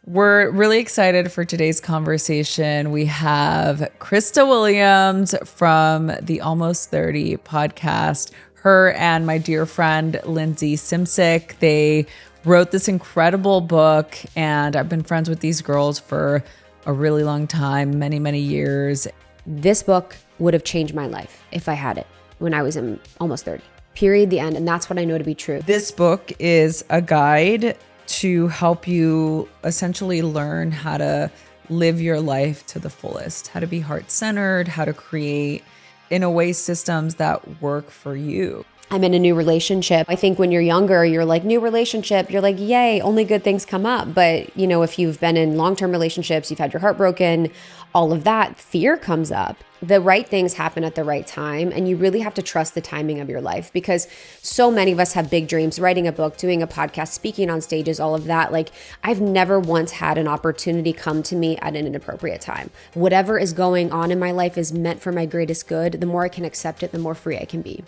We're really excited for today's conversation. We have Krista Williams from the Almost 30 podcast. Her and my dear friend, Lindsay Simsick, they wrote this incredible book, and I've been friends with these girls for a really long time, many, many years. This book would have changed my life if I had it when I was in almost 30. Period, the end. And that's what I know to be true. This book is a guide to help you essentially learn how to live your life to the fullest, how to be heart-centered, how to create, in a way, systems that work for you. I'm in a new relationship. I think when you're younger, you're like, new relationship, you're like, yay, only good things come up. But, you know, if you've been in long-term relationships, you've had your heart broken, all of that, fear comes up. The right things happen at the right time, and you really have to trust the timing of your life, because so many of us have big dreams, writing a book, doing a podcast, speaking on stages, all of that. Like, I've never once had an opportunity come to me at an inappropriate time. Whatever is going on in my life is meant for my greatest good. The more I can accept it, the more free I can be.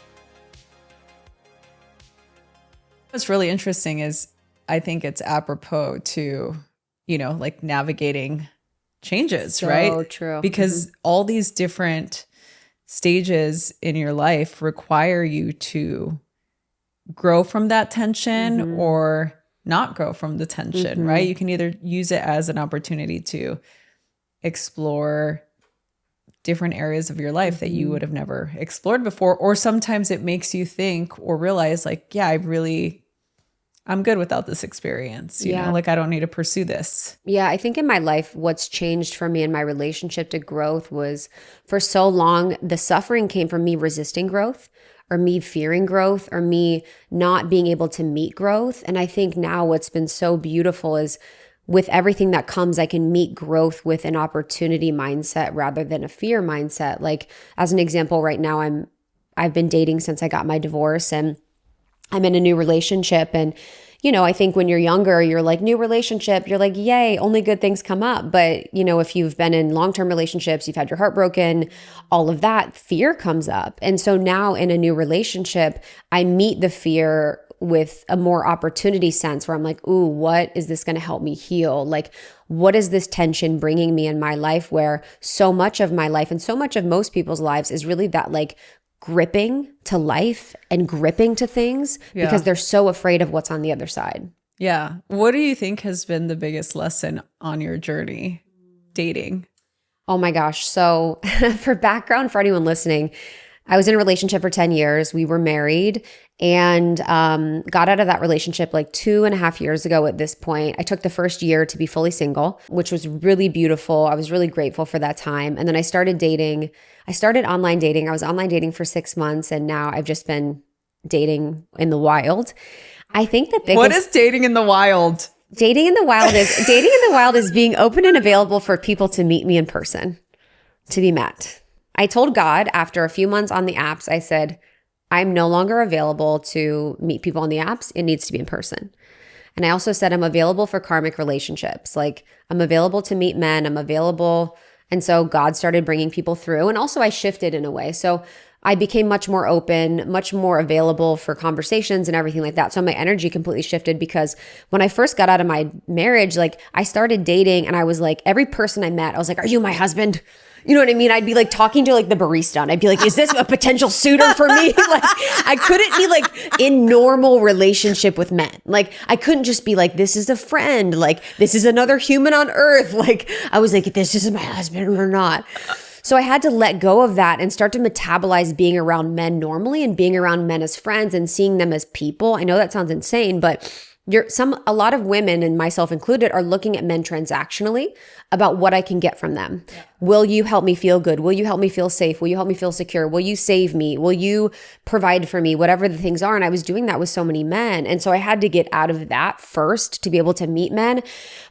What's really interesting is I think it's apropos to, you know, like navigating changes, right? So true. Because all these different stages in your life require you to grow from that tension or not grow from the tension, right? You can either use it as an opportunity to explore different areas of your life that you would have never explored before, or sometimes it makes you think or realize like, yeah, I'm good without this experience. You know, like I don't need to pursue this. Yeah, I think in my life, what's changed for me in my relationship to growth was, for so long, the suffering came from me resisting growth, or me fearing growth, or me not being able to meet growth. And I think now what's been so beautiful is, with everything that comes, I can meet growth with an opportunity mindset rather than a fear mindset. Like, as an example, right now I've been dating since I got my divorce, and I'm in a new relationship. And, you know, I think when you're younger, you're like, new relationship, you're like, yay, only good things come up. But, you know, if you've been in long-term relationships, you've had your heart broken, all of that, fear comes up. And so now in a new relationship, I meet the fear with a more opportunity sense, where I'm like, ooh, what is this going to help me heal? Like, what is this tension bringing me in my life, where so much of my life and so much of most people's lives is really that like gripping to life and gripping to things because they're so afraid of what's on the other side. Yeah. What do you think has been the biggest lesson on your journey dating? Oh my gosh. So for background, for anyone listening, I was in a relationship for 10 years. We were married and got out of that relationship like 2.5 years ago at this point. I took the first year to be fully single, which was really beautiful. I was really grateful for that time. And then I started dating. I started online dating. I was online dating for 6 months, and now I've just been dating in the wild. I think the biggest— What is dating in the wild? Dating in the wild is being open and available for people to meet me in person, to be met. I told God after a few months on the apps, I said, I'm no longer available to meet people on the apps. It needs to be in person. And I also said, I'm available for karmic relationships. Like, I'm available to meet men. I'm available. And so God started bringing people through. And also I shifted in a way. So I became much more open, much more available for conversations and everything like that. So my energy completely shifted, because when I first got out of my marriage, like, I started dating and I was like, every person I met, I was like, are you my husband? You know what I mean? I'd be like talking to like the barista, and I'd be like, is this a potential suitor for me? Like, I couldn't be like in normal relationship with men. Like, I couldn't just be like, this is a friend. Like, this is another human on earth. Like, I was like, this is my husband or not. So I had to let go of that and start to metabolize being around men normally and being around men as friends and seeing them as people. I know that sounds insane, but a lot of women, and myself included, are looking at men transactionally about what I can get from them. Yeah. Will you help me feel good? Will you help me feel safe? Will you help me feel secure? Will you save me? Will you provide for me? Whatever the things are. And I was doing that with so many men. And so I had to get out of that first to be able to meet men.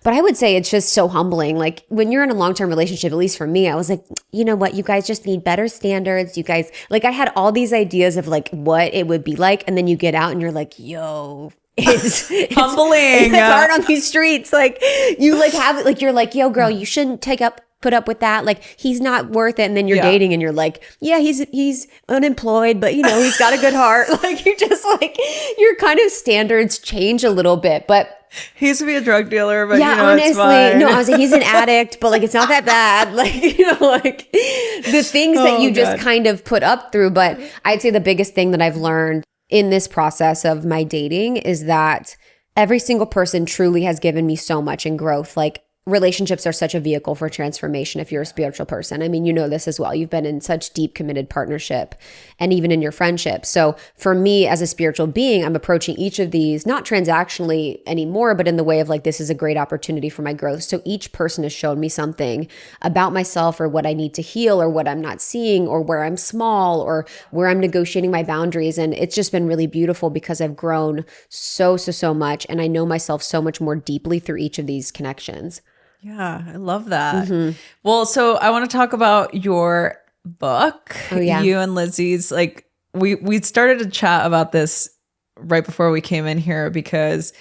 But I would say it's just so humbling. Like, when you're in a long-term relationship, at least for me, I was like, you know what? You guys just need better standards. You guys, like, I had all these ideas of like what it would be like. And then you get out and you're like, yo, it's humbling. It's hard on these streets. Like, you like have it, like, you're like, yo girl, you shouldn't take up put up with that. Like, he's not worth it. And then you're dating and you're like, yeah, he's unemployed, but he's got a good heart. Like, you just like, your kind of standards change a little bit, but he used to be a drug dealer, but honestly, it's fine. no, I was like, he's an addict, but like, it's not that bad. Like, like the things that you just kind of put up through. But I'd say the biggest thing that I've learned in this process of my dating is that every single person truly has given me so much in growth. Like, relationships are such a vehicle for transformation if you're a spiritual person. I mean, you know this as well. You've been in such deep committed partnership and even in your friendship. So for me as a spiritual being, I'm approaching each of these not transactionally anymore, but in the way of like, this is a great opportunity for my growth. So each person has shown me something about myself or what I need to heal or what I'm not seeing or where I'm small or where I'm negotiating my boundaries. And it's just been really beautiful because I've grown so much and I know myself so much more deeply through each of these connections. Yeah, I love that. Well, so I want to talk about your book. Oh, yeah. You and Lizzie's, like, we started to chat about this right before we came in here because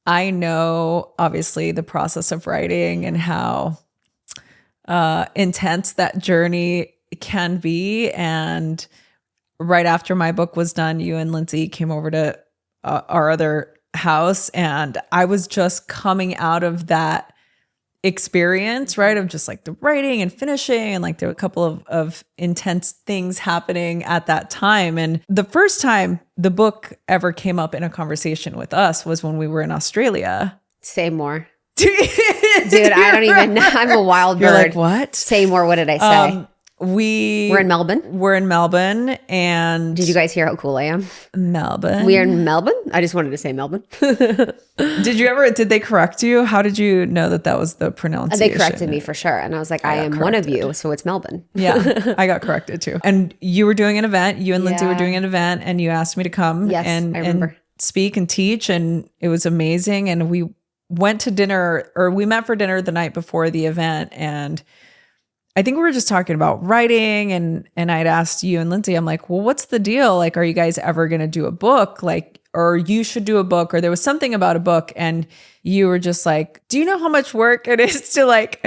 I know obviously the process of writing and how intense that journey can be. And right after my book was done, you and Lindsay came over to our other house, and I was just coming out of that experience, right? Of just like the writing and finishing, and like there were a couple of intense things happening at that time. And the first time the book ever came up in a conversation with us was when we were in Australia. Say more. Dude, I don't even know. I'm a wild bird. You're like, what? Say more. What did I say? We're in Melbourne. We're in Melbourne. And did you guys hear how cool I am? Melbourne. We are in Melbourne. I just wanted to say Melbourne. Did they correct you? How did you know that was the pronunciation? They corrected me for sure. And I was like, I am one of you. So it's Melbourne. Yeah, I got corrected too. And you were doing an event. You and Lindsay were doing an event, and you asked me to come and speak and teach. And it was amazing. And we went to dinner, or we met for dinner the night before the event. And I think we were just talking about writing, and I'd asked you and Lindsay, I'm like, well, what's the deal? Like, are you guys ever going to do a book? Like, or you should do a book, or there was something about a book. And you were just like, do you know how much work it is to like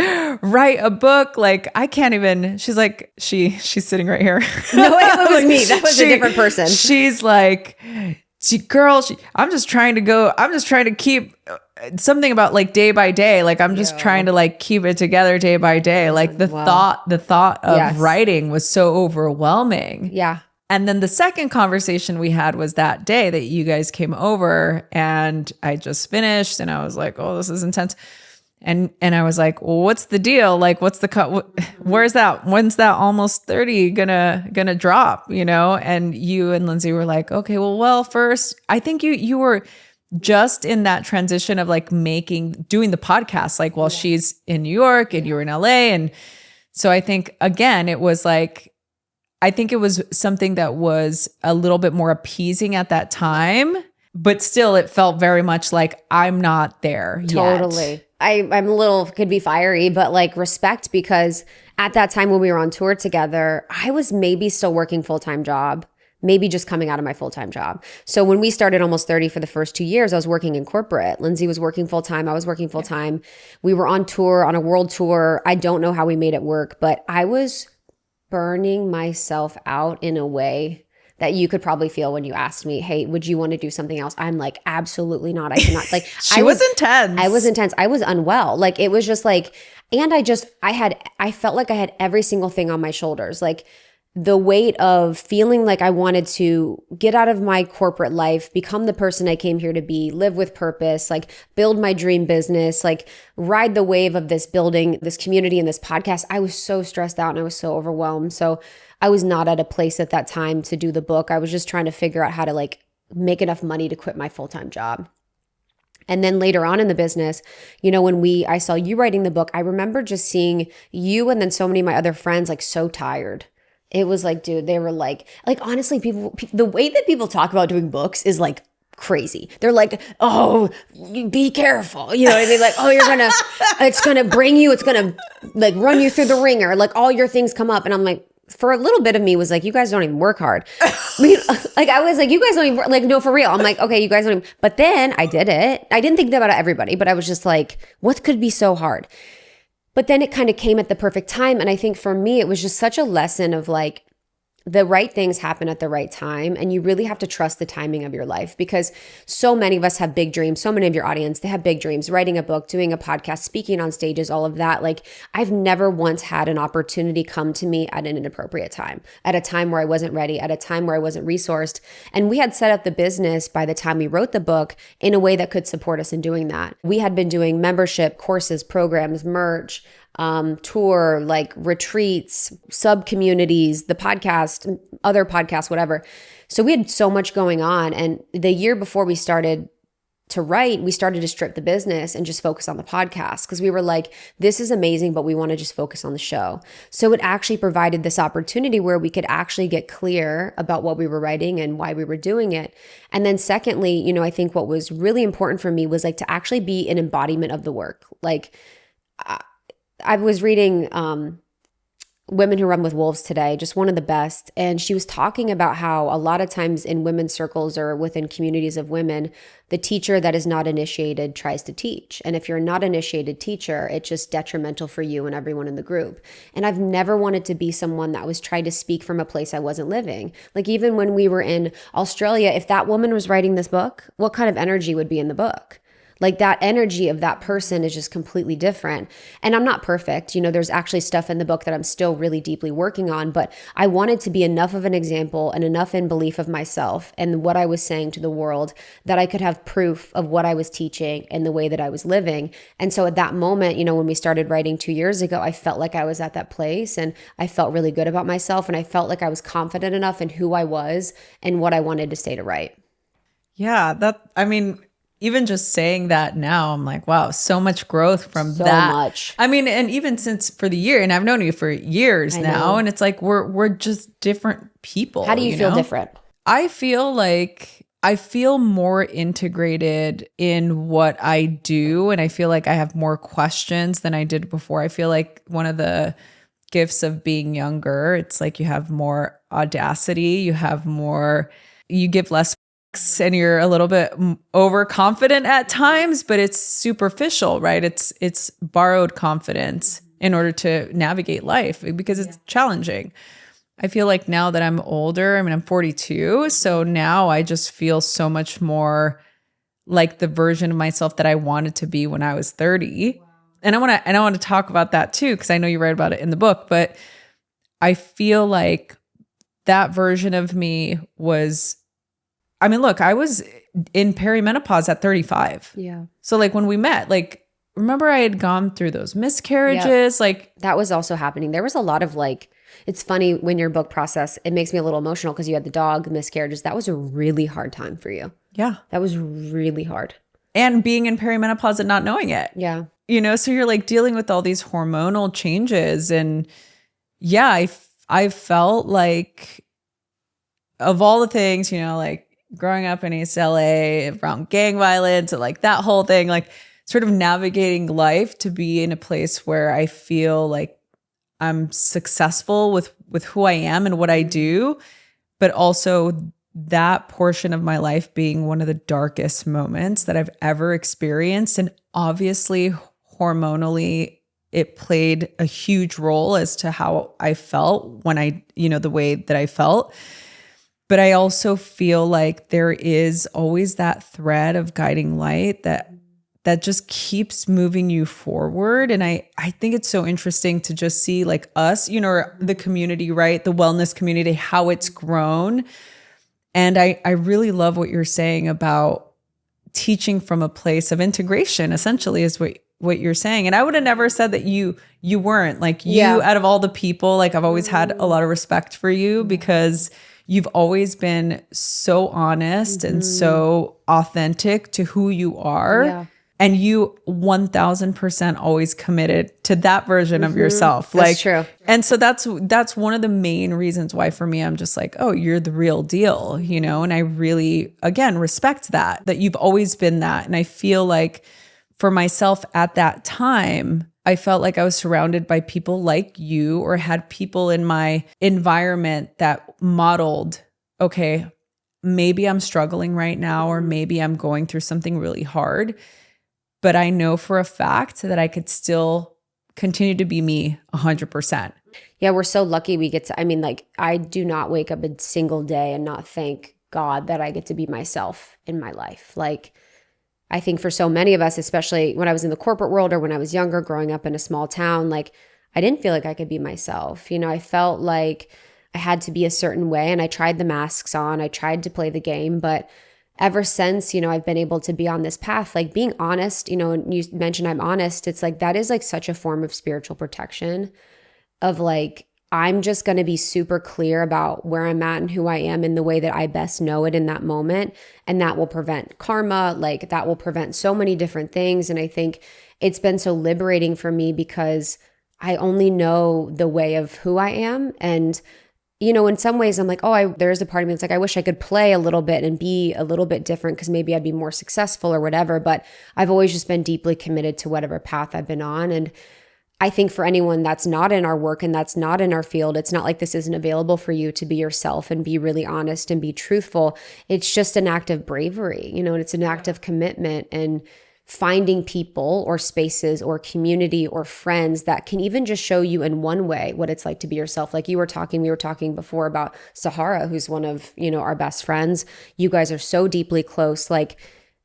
write a book? Like, I can't even, she's like, she's sitting right here. No, it was me. That was a different person. She's like, I'm just trying to keep something about like day by day. Like, I'm just trying to like keep it together day by day. Like the thought of writing was so overwhelming. Yeah. And then the second conversation we had was that day that you guys came over, and I just finished, and I was like, oh, this is intense. And I was like, well, what's the deal? Like, what's the cut? Where's that? When's that almost 30 gonna drop? And you and Lindsay were like, okay, well, first, I think you were just in that transition of like doing the podcast, like while she's in New York and you were in LA. And so I think, again, it was like, I think it was something that was a little bit more appeasing at that time, but still it felt very much like I'm not there yet. Totally. I'm a little, could be fiery, but like respect, because at that time when we were on tour together, I was maybe still working full-time job, maybe just coming out of my full-time job. So when we started Almost 30 for the first 2 years, I was working in corporate. Lindsay was working full-time. I was working full-time. We were on tour, on a world tour. I don't know how we made it work, but I was burning myself out in a way that you could probably feel when you asked me, hey, would you want to do something else? I'm like, absolutely not. I cannot. Like, I was intense. I was intense. I was unwell. Like, it was just like, and I felt like I had every single thing on my shoulders. Like, the weight of feeling like I wanted to get out of my corporate life, become the person I came here to be, live with purpose, like build my dream business, like ride the wave of this building, this community and this podcast. I was so stressed out and I was so overwhelmed. So I was not at a place at that time to do the book. I was just trying to figure out how to like make enough money to quit my full-time job. And then later on in the business, when I saw you writing the book, I remember just seeing you and then so many of my other friends like so tired. It was like, dude, they were like honestly, people, the way that people talk about doing books is like crazy. They're like, oh, be careful. You know what I mean? Like, oh, it's going to bring you, it's going to like run you through the ringer. Like all your things come up. And I'm like, for a little bit of me was like, you guys don't even work hard. Like I was like, you guys don't even like, no, for real. I'm like, okay, you guys don't even, but then I did it. I didn't think about everybody, but I was just like, what could be so hard? But then it kind of came at the perfect time. And I think for me, it was just such a lesson of like, the right things happen at the right time. And you really have to trust the timing of your life, because so many of us have big dreams. So many of your audience, they have big dreams, writing a book, doing a podcast, speaking on stages, all of that. Like, I've never once had an opportunity come to me at an inappropriate time, at a time where I wasn't ready, at a time where I wasn't resourced. And we had set up the business by the time we wrote the book in a way that could support us in doing that. We had been doing membership, courses, programs, merch, tour, like retreats, sub communities, the podcast, other podcasts, whatever. So we had so much going on. And the year before we started to write, we started to strip the business and just focus on the podcast, because we were like, this is amazing, but we want to just focus on the show. So it actually provided this opportunity where we could actually get clear about what we were writing and why we were doing it. And then secondly, you know, I think what was really important for me was like to actually be an embodiment of the work. Like, I was reading Women Who Run with Wolves today, just one of the best. And she was talking about how a lot of times in women's circles or within communities of women, the teacher that is not initiated tries to teach. And if you're not an initiated teacher, it's just detrimental for you and everyone in the group. And I've never wanted to be someone that was trying to speak from a place I wasn't living. Like, even when we were in Australia, if that woman was writing this book, what kind of energy would be in the book? Like, that energy of that person is just completely different. And I'm not perfect. You know, there's actually stuff in the book that I'm still really deeply working on, but I wanted to be enough of an example and enough in belief of myself and what I was saying to the world that I could have proof of what I was teaching and the way that I was living. And so at that moment, you know, when we started writing 2 years ago, I felt like I was at that place and I felt really good about myself. And I felt like I was confident enough in who I was and what I wanted to say to write. Yeah, even just saying that now, I'm like, wow, so much growth from that. So much. I mean, and even since for the year, and I've known you for years now, and it's like we're just different people. How do you feel different? I feel like I feel more integrated in what I do, and I feel like I have more questions than I did before. I feel like one of the gifts of being younger, it's like you have more audacity, you give less, and you're a little bit overconfident at times, but it's superficial, right? It's borrowed confidence in order to navigate life, because it's challenging. I feel like now that I'm older, I mean, I'm 42, so now I just feel so much more like the version of myself that I wanted to be when I was 30. Wow. And I want to talk about that too, because I know you write about it in the book, but I feel like that version of me was, I mean, look, I was in perimenopause at 35. Yeah. So like when we met, like, remember I had gone through those miscarriages, like that was also happening. There was a lot of like, it's funny when your book process, it makes me a little emotional because you had the dog, miscarriages. That was a really hard time for you. Yeah. That was really hard. And being in perimenopause and not knowing it. Yeah. You know, so you're like dealing with all these hormonal changes. And yeah, I felt like of all the things, you know, like growing up in East LA around gang violence and like that whole thing, like sort of navigating life to be in a place where I feel like I'm successful with who I am and what I do, but also that portion of my life being one of the darkest moments that I've ever experienced. And obviously hormonally, it played a huge role as to how I felt when the way that I felt. But I also feel like there is always that thread of guiding light that just keeps moving you forward. And I think it's so interesting to just see like us, you know, the community, right? The wellness community, how it's grown. And I really love what you're saying about teaching from a place of integration, essentially, is what you're saying. And I would have never said that you weren't. Like you, out of all the people, like I've always had a lot of respect for you because you've always been so honest and so authentic to who you are. Yeah. And you 1000% always committed to that version of yourself. That's true. And so that's one of the main reasons why for me, I'm just like, oh, you're the real deal, you know? And I really, again, respect that you've always been that. And I feel like for myself at that time, I felt like I was surrounded by people like you, or had people in my environment that modeled, okay, maybe I'm struggling right now, or maybe I'm going through something really hard. But I know for a fact that I could still continue to be me 100%. Yeah, we're so lucky we get to, I mean, like, I do not wake up a single day and not thank God that I get to be myself in my life. Like, I think for so many of us, especially when I was in the corporate world or when I was younger, growing up in a small town, like, I didn't feel like I could be myself. You know, I felt like I had to be a certain way, and I tried the masks on. I tried to play the game, but ever since, you know, I've been able to be on this path, like being honest, you know, and you mentioned I'm honest. It's like, that is like such a form of spiritual protection of like, I'm just going to be super clear about where I'm at and who I am in the way that I best know it in that moment. And that will prevent karma. Like, that will prevent so many different things. And I think it's been so liberating for me because I only know the way of who I am. And, you know, in some ways I'm like, there's a part of me that's like, I wish I could play a little bit and be a little bit different because maybe I'd be more successful or whatever. But I've always just been deeply committed to whatever path I've been on. And I think for anyone that's not in our work and that's not in our field, it's not like this isn't available for you to be yourself and be really honest and be truthful. It's just an act of bravery, you know, and it's an act of commitment and finding people or spaces or community or friends that can even just show you in one way what it's like to be yourself. Like we were talking before about Sahara, who's one of, you know, our best friends. You guys are so deeply close. Like,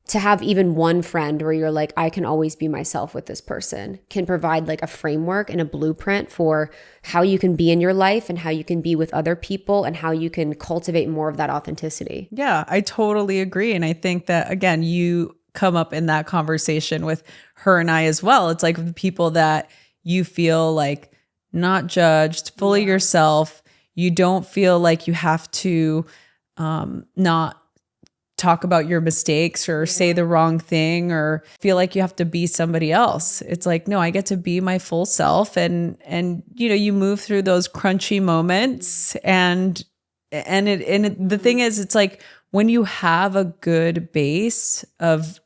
to have even one friend where you're like, I can always be myself with this person, can provide like a framework and a blueprint for how you can be in your life and how you can be with other people and how you can cultivate more of that authenticity. Yeah, I totally agree. And I think that, again, you come up in that conversation with her and I as well. It's like the people that you feel like not judged, fully yourself. You don't feel like you have to not talk about your mistakes or say the wrong thing or feel like you have to be somebody else. It's like, no, I get to be my full self. And you know, you move through those crunchy moments and the thing is, it's like when you have a good base of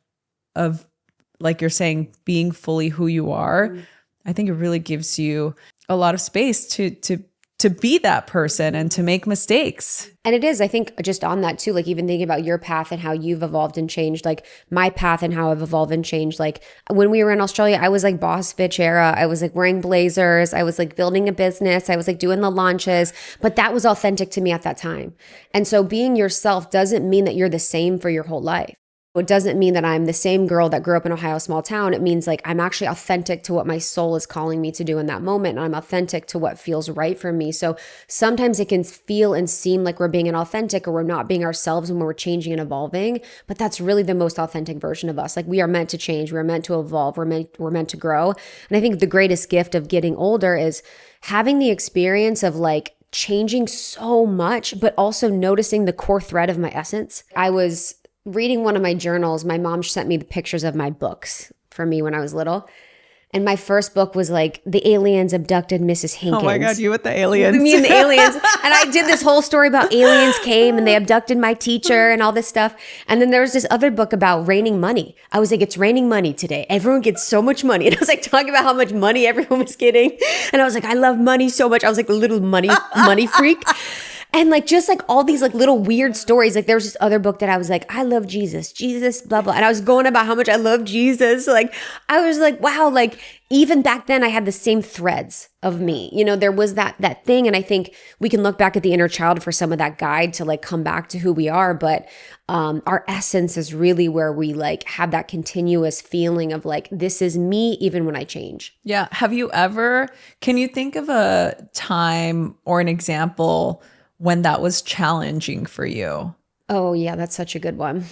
like you're saying, being fully who you are, I think it really gives you a lot of space to be that person and to make mistakes. And it is, I think, just on that too, like even thinking about your path and how you've evolved and changed, like my path and how I've evolved and changed. Like when we were in Australia, I was like boss bitch era. I was like wearing blazers. I was like building a business. I was like doing the launches, but that was authentic to me at that time. And so being yourself doesn't mean that you're the same for your whole life. It doesn't mean that I'm the same girl that grew up in Ohio, small town. It means like I'm actually authentic to what my soul is calling me to do in that moment. And I'm authentic to what feels right for me. So sometimes it can feel and seem like we're being inauthentic or we're not being ourselves when we're changing and evolving. But that's really the most authentic version of us. Like we are meant to change. We're meant to evolve. We're meant to grow. And I think the greatest gift of getting older is having the experience of like changing so much, but also noticing the core thread of my essence. I was reading one of my journals. My mom sent me the pictures of my books for me when I was little. And my first book was like, The Aliens Abducted Mrs. Hankins. Oh my God, you with the aliens. Me and the aliens. And I did this whole story about aliens came and they abducted my teacher and all this stuff. And then there was this other book about raining money. I was like, it's raining money today. Everyone gets so much money. And I was like talking about how much money everyone was getting. And I was like, I love money so much. I was like a little money freak. And like, just like all these like little weird stories. Like there was this other book that I was like, I love Jesus, blah, blah. And I was going about how much I love Jesus. Like, I was like, wow, like even back then I had the same threads of me. You know, there was that thing. And I think we can look back at the inner child for some of that guide to like come back to who we are. But our essence is really where we like have that continuous feeling of like, this is me even when I change. Yeah. Can you think of a time or an example when that was challenging for you? Oh yeah, that's such a good one.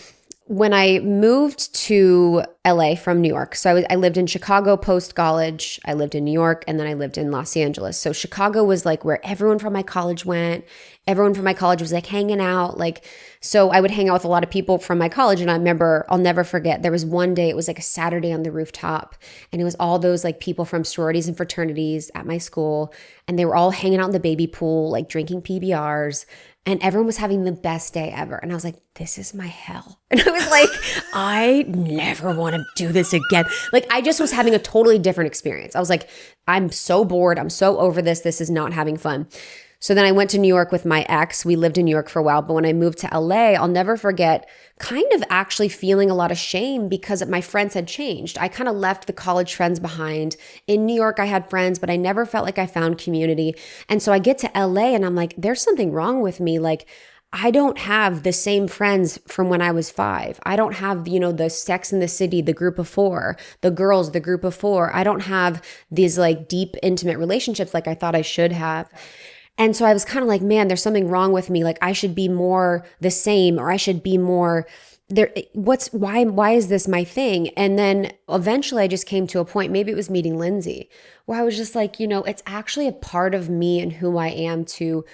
When I moved to LA from New York, so I lived in Chicago post-college, I lived in New York, and then I lived in Los Angeles. So Chicago was like where everyone from my college went. Everyone from my college was like hanging out. Like, so I would hang out with a lot of people from my college. And I remember, I'll never forget, there was one day, it was like a Saturday on the rooftop. And it was all those like people from sororities and fraternities at my school. And they were all hanging out in the baby pool, like drinking PBRs. And everyone was having the best day ever. And I was like, this is my hell. And I was like, I never want to do this again. Like, I just was having a totally different experience. I was like, I'm so bored. I'm so over this. This is not having fun. So then I went to New York with my ex. We lived in New York for a while, but when I moved to LA, I'll never forget kind of actually feeling a lot of shame because my friends had changed. I kind of left the college friends behind. In New York, I had friends, but I never felt like I found community. And so I get to LA and I'm like, there's something wrong with me. Like, I don't have the same friends from when I was 5. I don't have, the Sex in the City, the group of 4, the girls, the group of 4. I don't have these like deep, intimate relationships like I thought I should have. And so I was kind of like, man, there's something wrong with me. Like I should be more the same, or I should be more there. Why is this my thing? And then eventually I just came to a point, maybe it was meeting Lindsay, where I was just like, it's actually a part of me and who I am to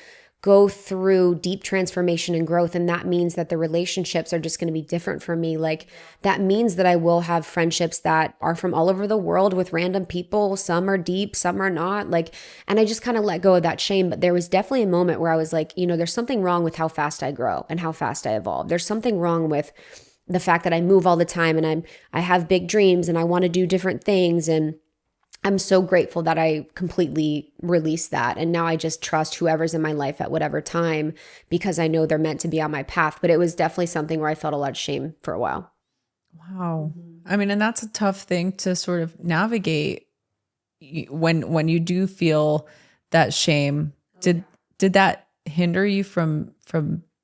go through deep transformation and growth. And that means that the relationships are just going to be different for me. Like that means that I will have friendships that are from all over the world with random people. Some are deep, some are not. Like, and I just kind of let go of that shame. But there was definitely a moment where I was like, there's something wrong with how fast I grow and how fast I evolve. There's something wrong with the fact that I move all the time and I have big dreams and I want to do different things. And I'm so grateful that I completely released that. And now I just trust whoever's in my life at whatever time, because I know they're meant to be on my path. But it was definitely something where I felt a lot of shame for a while. Wow. I mean, and that's a tough thing to sort of navigate when you do feel that shame. Did that hinder you from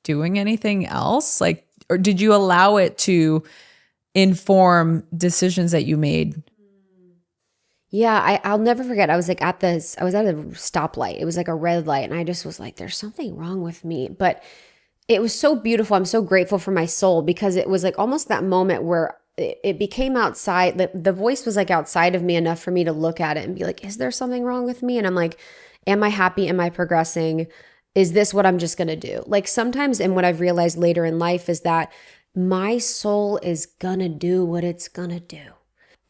doing anything else? Like, or did you allow it to inform decisions that you made? Yeah, I'll never forget. I was like I was at a stoplight. It was like a red light. And I just was like, there's something wrong with me. But it was so beautiful. I'm so grateful for my soul, because it was like almost that moment where it became outside. The voice was like outside of me enough for me to look at it and be like, is there something wrong with me? And I'm like, am I happy? Am I progressing? Is this what I'm just going to do? Like sometimes, and what I've realized later in life is that my soul is going to do what it's going to do.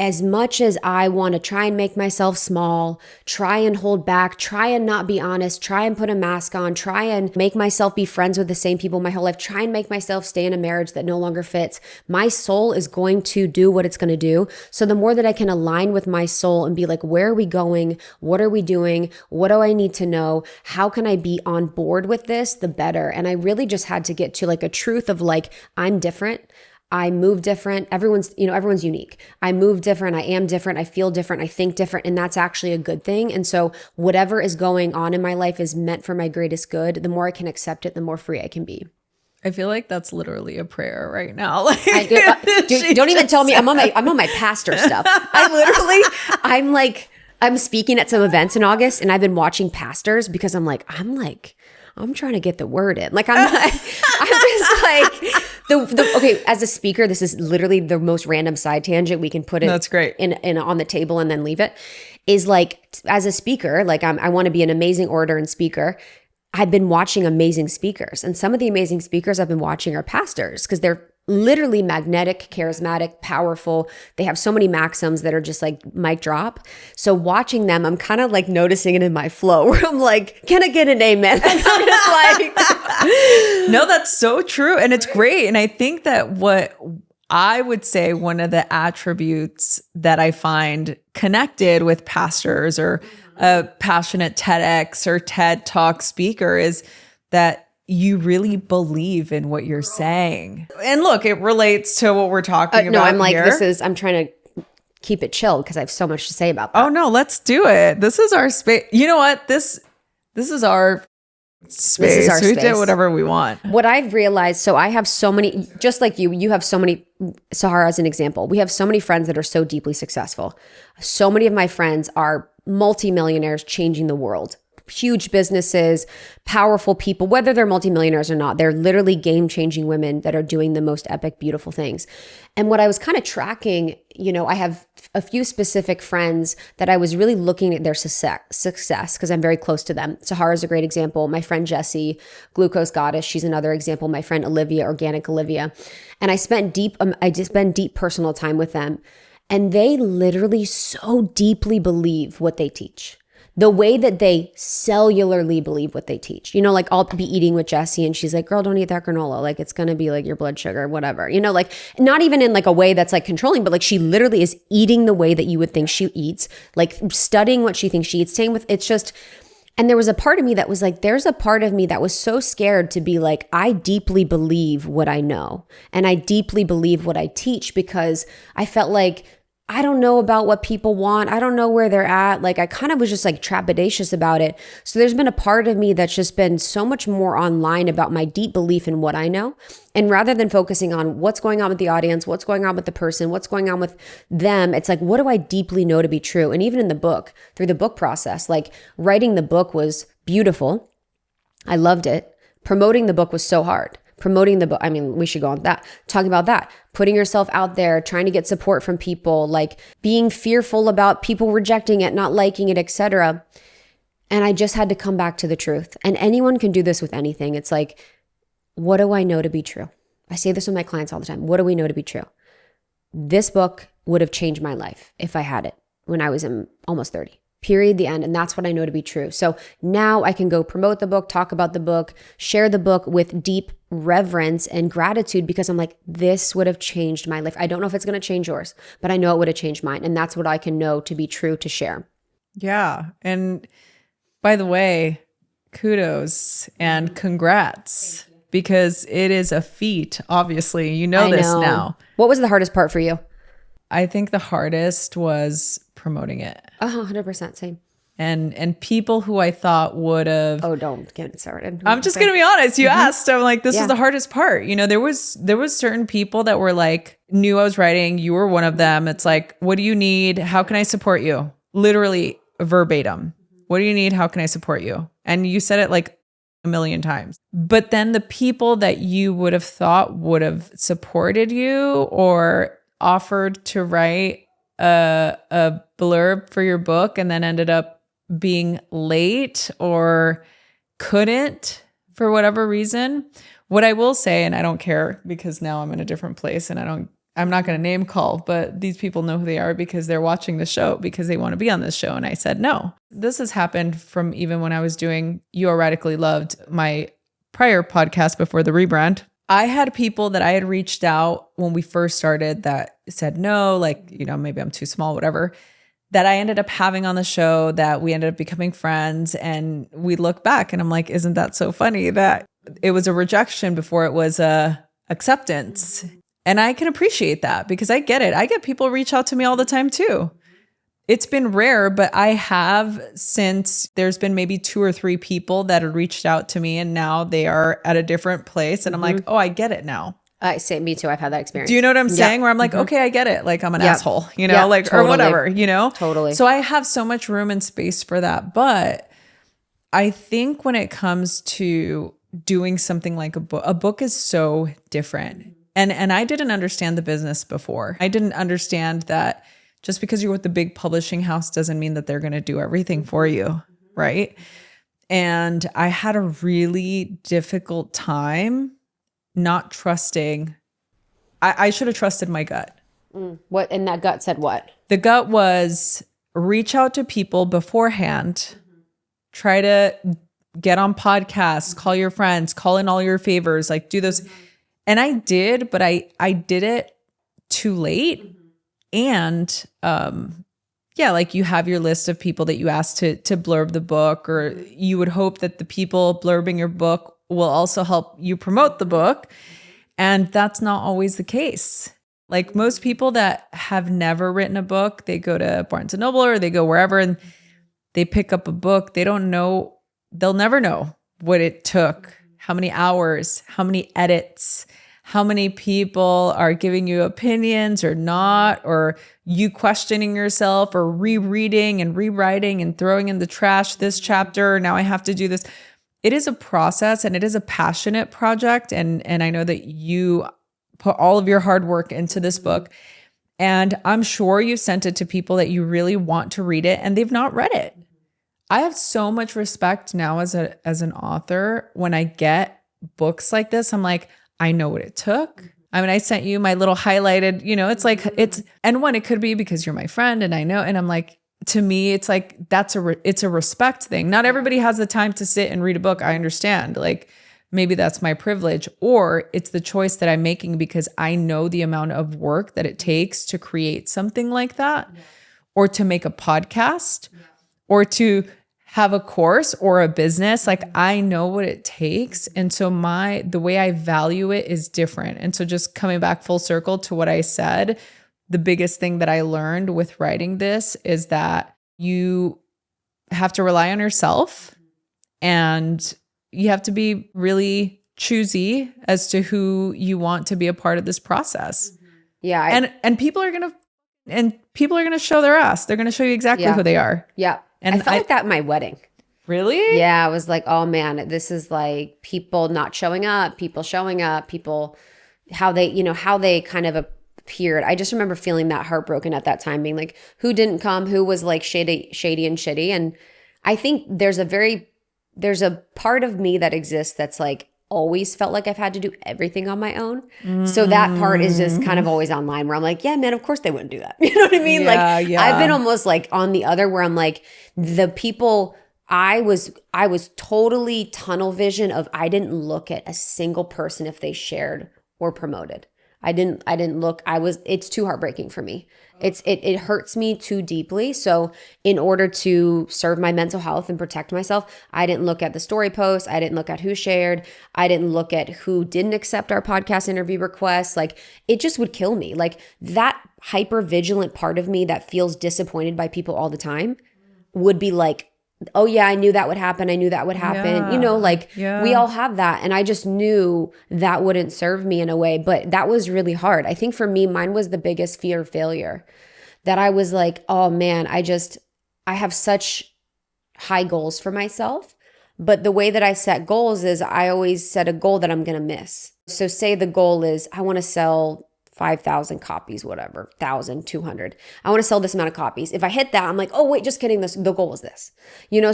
As much as I want to try and make myself small, try and hold back, try and not be honest, try and put a mask on, try and make myself be friends with the same people my whole life, try and make myself stay in a marriage that no longer fits, my soul is going to do what it's going to do. So the more that I can align with my soul and be like, where are we going? What are we doing? What do I need to know? How can I be on board with this? The better. And I really just had to get to like a truth of like, I'm different. I move different. Everyone's unique. I move different. I am different. I feel different. I think different. And that's actually a good thing. And so whatever is going on in my life is meant for my greatest good. The more I can accept it, the more free I can be. I feel like that's literally a prayer right now. Like, don't even tell me I'm on my pastor stuff. I'm speaking at some events in August, and I've been watching pastors because I'm trying to get the word in. Like I'm just like okay, as a speaker, this is literally the most random side tangent we can put it. That's great. in on the table and then leave it. Is like, as a speaker, like I want to be an amazing orator and speaker. I've been watching amazing speakers, and some of the amazing speakers I've been watching are pastors, because they're literally magnetic, charismatic, powerful. They have so many maxims that are just like mic drop. So watching them, I'm kind of like noticing it in my flow where I'm like, can I get an amen? I'm just like, no, that's so true. And it's great. And I think that what I would say one of the attributes that I find connected with pastors or a passionate TEDx or TED Talk speaker is that you really believe in what you're saying. And look, it relates to what we're talking about. No, I'm like, here. I'm trying to keep it chilled because I have so much to say about that. Oh no, let's do it. This is our space. You know what? This is our space. This is our we space. do whatever we want. What I've realized, so I have so many, just like you have so many, Sahara as an example, we have so many friends that are so deeply successful. So many of my friends are multimillionaires changing the world. Huge businesses, powerful people, whether they're multimillionaires or not, they're literally game-changing women that are doing the most epic, beautiful things. And what I was kind of tracking, I have a few specific friends that I was really looking at their success because I'm very close to them. Sahara's a great example. My friend Jessie, Glucose Goddess, she's another example. My friend Olivia, Organic Olivia. And I just spent deep personal time with them. And they literally so deeply believe what they teach. The way that they cellularly believe what they teach. Like I'll be eating with Jessie and she's like, girl, don't eat that granola. Like it's going to be like your blood sugar, whatever. Like not even in like a way that's like controlling, but like she literally is eating the way that you would think she eats, like studying what she thinks she eats. Same with, it's just, And there was a part of me that was like, there's a part of me that was so scared to be like, I deeply believe what I know. And I deeply believe what I teach, because I felt like, I don't know about what people want. I don't know where they're at. Like, I kind of was just like trepidatious about it. So there's been a part of me that's just been so much more online about my deep belief in what I know. And rather than focusing on what's going on with the audience, what's going on with the person, what's going on with them, it's like, what do I deeply know to be true? And even in the book, through the book process, like writing the book was beautiful. I loved it. Promoting the book was so hard. Promoting the book, I mean, we should go on that, talking about that, putting yourself out there, trying to get support from people, like being fearful about people rejecting it, not liking it, etc. And I just had to come back to the truth. And anyone can do this with anything. It's like, what do I know to be true? I say this with my clients all the time. What do we know to be true? This book would have changed my life if I had it when I was in almost 30. Period, the end. And that's what I know to be true. So now I can go promote the book, talk about the book, share the book with deep reverence and gratitude, because I'm like, this would have changed my life. I don't know if it's going to change yours, but I know it would have changed mine. And that's what I can know to be true to share. Yeah. And by the way, kudos and congrats, because it is a feat. Obviously, you know this now. What was the hardest part for you? I think the hardest was promoting it. 100% same. And people who I thought would have. Oh, don't get it started. I'm just going to be honest. You asked. I'm like, this is the hardest part. You know, there was certain people that were like, knew I was writing. You were one of them. It's like, what do you need? How can I support you? Literally verbatim. What do you need? How can I support you? And you said it like a million times. But then the people that you would have thought would have supported you or offered to write a blurb for your book and then ended up being late or couldn't for whatever reason. What I will say, and I don't care because now I'm in a different place and I'm not going to name call, but these people know who they are because they're watching the show because they want to be on this show. And I said, no, this has happened from even when I was doing You Are Radically Loved, my prior podcast before the rebrand. I had people that I had reached out when we first started that said no, like, you know, maybe I'm too small, whatever, that I ended up having on the show, that we ended up becoming friends. And we look back and I'm like, isn't that so funny that it was a rejection before it was a acceptance? And I can appreciate that because I get it. I get people reach out to me all the time too. It's been rare, but I have, since there's been maybe 2 or 3 people that have reached out to me and now they are at a different place. And I'm like, oh, I get it now. Say me too. I've had that experience. Do you know what I'm saying? Where I'm like, okay, I get it. Like I'm an asshole, you know, like, totally. Or whatever, you know? Totally. So I have so much room and space for that. But I think when it comes to doing something like a book is so different. And I didn't understand the business before. I didn't understand that just because you're with the big publishing house doesn't mean that they're going to do everything for you, right? And I had a really difficult time not trusting. I should have trusted my gut. What? And that gut said what? The gut was reach out to people beforehand. Try to get on podcasts, call your friends, call in all your favors, like do those. And I did, but I did it too late. And like you have your list of people that you ask to blurb the book, or you would hope that the people blurbing your book will also help you promote the book. And that's not always the case. Like most people that have never written a book, they go to Barnes & Noble or they go wherever and they pick up a book. They don't know, they'll never know what it took, how many hours, how many edits, how many people are giving you opinions or not, or you questioning yourself or rereading and rewriting and throwing in the trash this chapter. Now I have to do this. It is a process and it is a passionate project. And I know that you put all of your hard work into this book. And I'm sure you sent it to people that you really want to read it and they've not read it. I have so much respect now as an author. When I get books like this, I'm like, I know what it took. I mean, I sent you my little highlighted, you know, it's like, and one, it could be because you're my friend and I know, and I'm like, to me, it's like, it's a respect thing. Not everybody has the time to sit and read a book. I understand. Like maybe that's my privilege, or it's the choice that I'm making because I know the amount of work that it takes to create something like that, or to make a podcast, or to have a course or a business, like I know what it takes. And so the way I value it is different. And so just coming back full circle to what I said, the biggest thing that I learned with writing this is that you have to rely on yourself and you have to be really choosy as to who you want to be a part of this process. Yeah. And people are going to show their ass. They're going to show you exactly who they are. Yeah. And I felt like that at my wedding. Really? Yeah. I was like, oh man, this is like people not showing up, people showing up, people, how they kind of appeared. I just remember feeling that heartbroken at that time, being like, who didn't come, who was like shady and shitty. And I think there's a part of me that exists that's like, always felt like I've had to do everything on my own. So that part is just kind of always online where I'm like, yeah, man, of course they wouldn't do that. You know what I mean? I've been almost like on the other where I'm like, the people I was totally tunnel vision of, I didn't look at a single person if they shared or promoted. I didn't look, it's too heartbreaking for me. It hurts me too deeply. So in order to serve my mental health and protect myself, I didn't look at the story posts. I didn't look at who shared. I didn't look at who didn't accept our podcast interview requests. Like it just would kill me. Like that hyper vigilant part of me that feels disappointed by people all the time would be like, oh yeah, I knew that would happen. I knew that would happen. We all have that. And I just knew that wouldn't serve me in a way, but that was really hard. I think for me, mine was the biggest fear of failure, that I was like, oh man, I have such high goals for myself. But the way that I set goals is I always set a goal that I'm going to miss. So say the goal is I want to sell 5,000 copies, whatever, 1,200. I want to sell this amount of copies. If I hit that, I'm like, oh, wait, just kidding. The goal is this,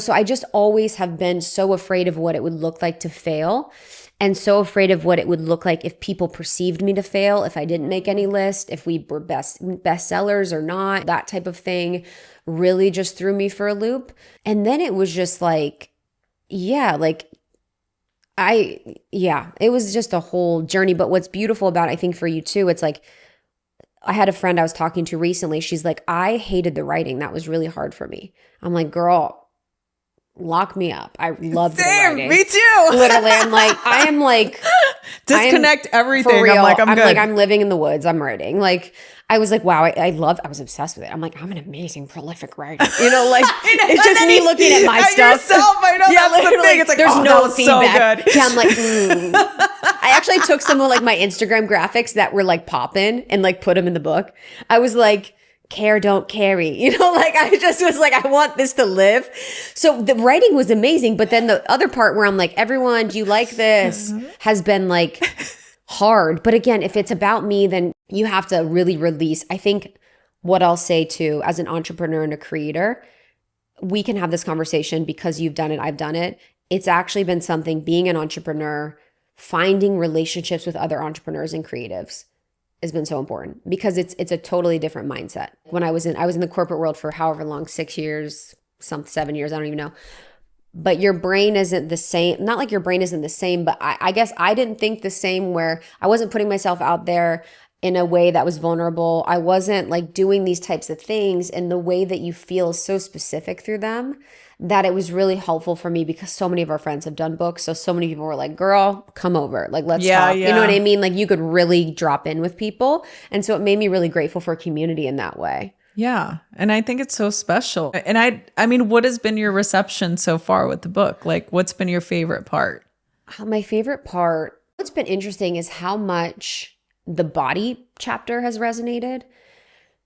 so I just always have been so afraid of what it would look like to fail, and so afraid of what it would look like if people perceived me to fail, if I didn't make any list, if we were best sellers or not, that type of thing really just threw me for a loop. And then it was just like, it was just a whole journey. But what's beautiful about it, I think for you too, it's like, I had a friend I was talking to recently. She's like, I hated the writing. That was really hard for me. I'm like, girl, lock me up. I love the writing. Me too. Literally, I am like disconnect everything. For real. I'm like, I'm good. Like, I'm living in the woods. I'm writing. Like, I was like, wow, I was obsessed with it. I'm like, I'm an amazing, prolific writer. It's just me looking at my stuff. Yourself, I know that's the thing. It's like, there's no So feedback. good. Yeah, I'm like, I actually took some of like my Instagram graphics that were like popping and like put them in the book. I was like, care, don't carry. I just was like, I want this to live. So the writing was amazing. But then the other part where I'm like, everyone, do you like this? Has been like hard. But again, if it's about me, then you have to really release. I think what I'll say too, as an entrepreneur and a creator, we can have this conversation because you've done it, I've done it. It's actually been something, being an entrepreneur, finding relationships with other entrepreneurs and creatives has been so important, because it's a totally different mindset. When I was in the corporate world for however long, 6 years, 7 years, I don't even know. But your brain isn't the same. Not like your brain isn't the same, but I guess I didn't think the same, where I wasn't putting myself out there in a way that was vulnerable. I wasn't like doing these types of things, and the way that you feel is so specific through them that it was really helpful for me, because so many of our friends have done books. So many people were like, girl, come over. Like, let's talk. You know what I mean? Like, you could really drop in with people. And so it made me really grateful for a community in that way. Yeah. And I think it's so special. And I mean, what has been your reception so far with the book? Like, what's been your favorite part? My favorite part, what's been interesting is how much the body chapter has resonated.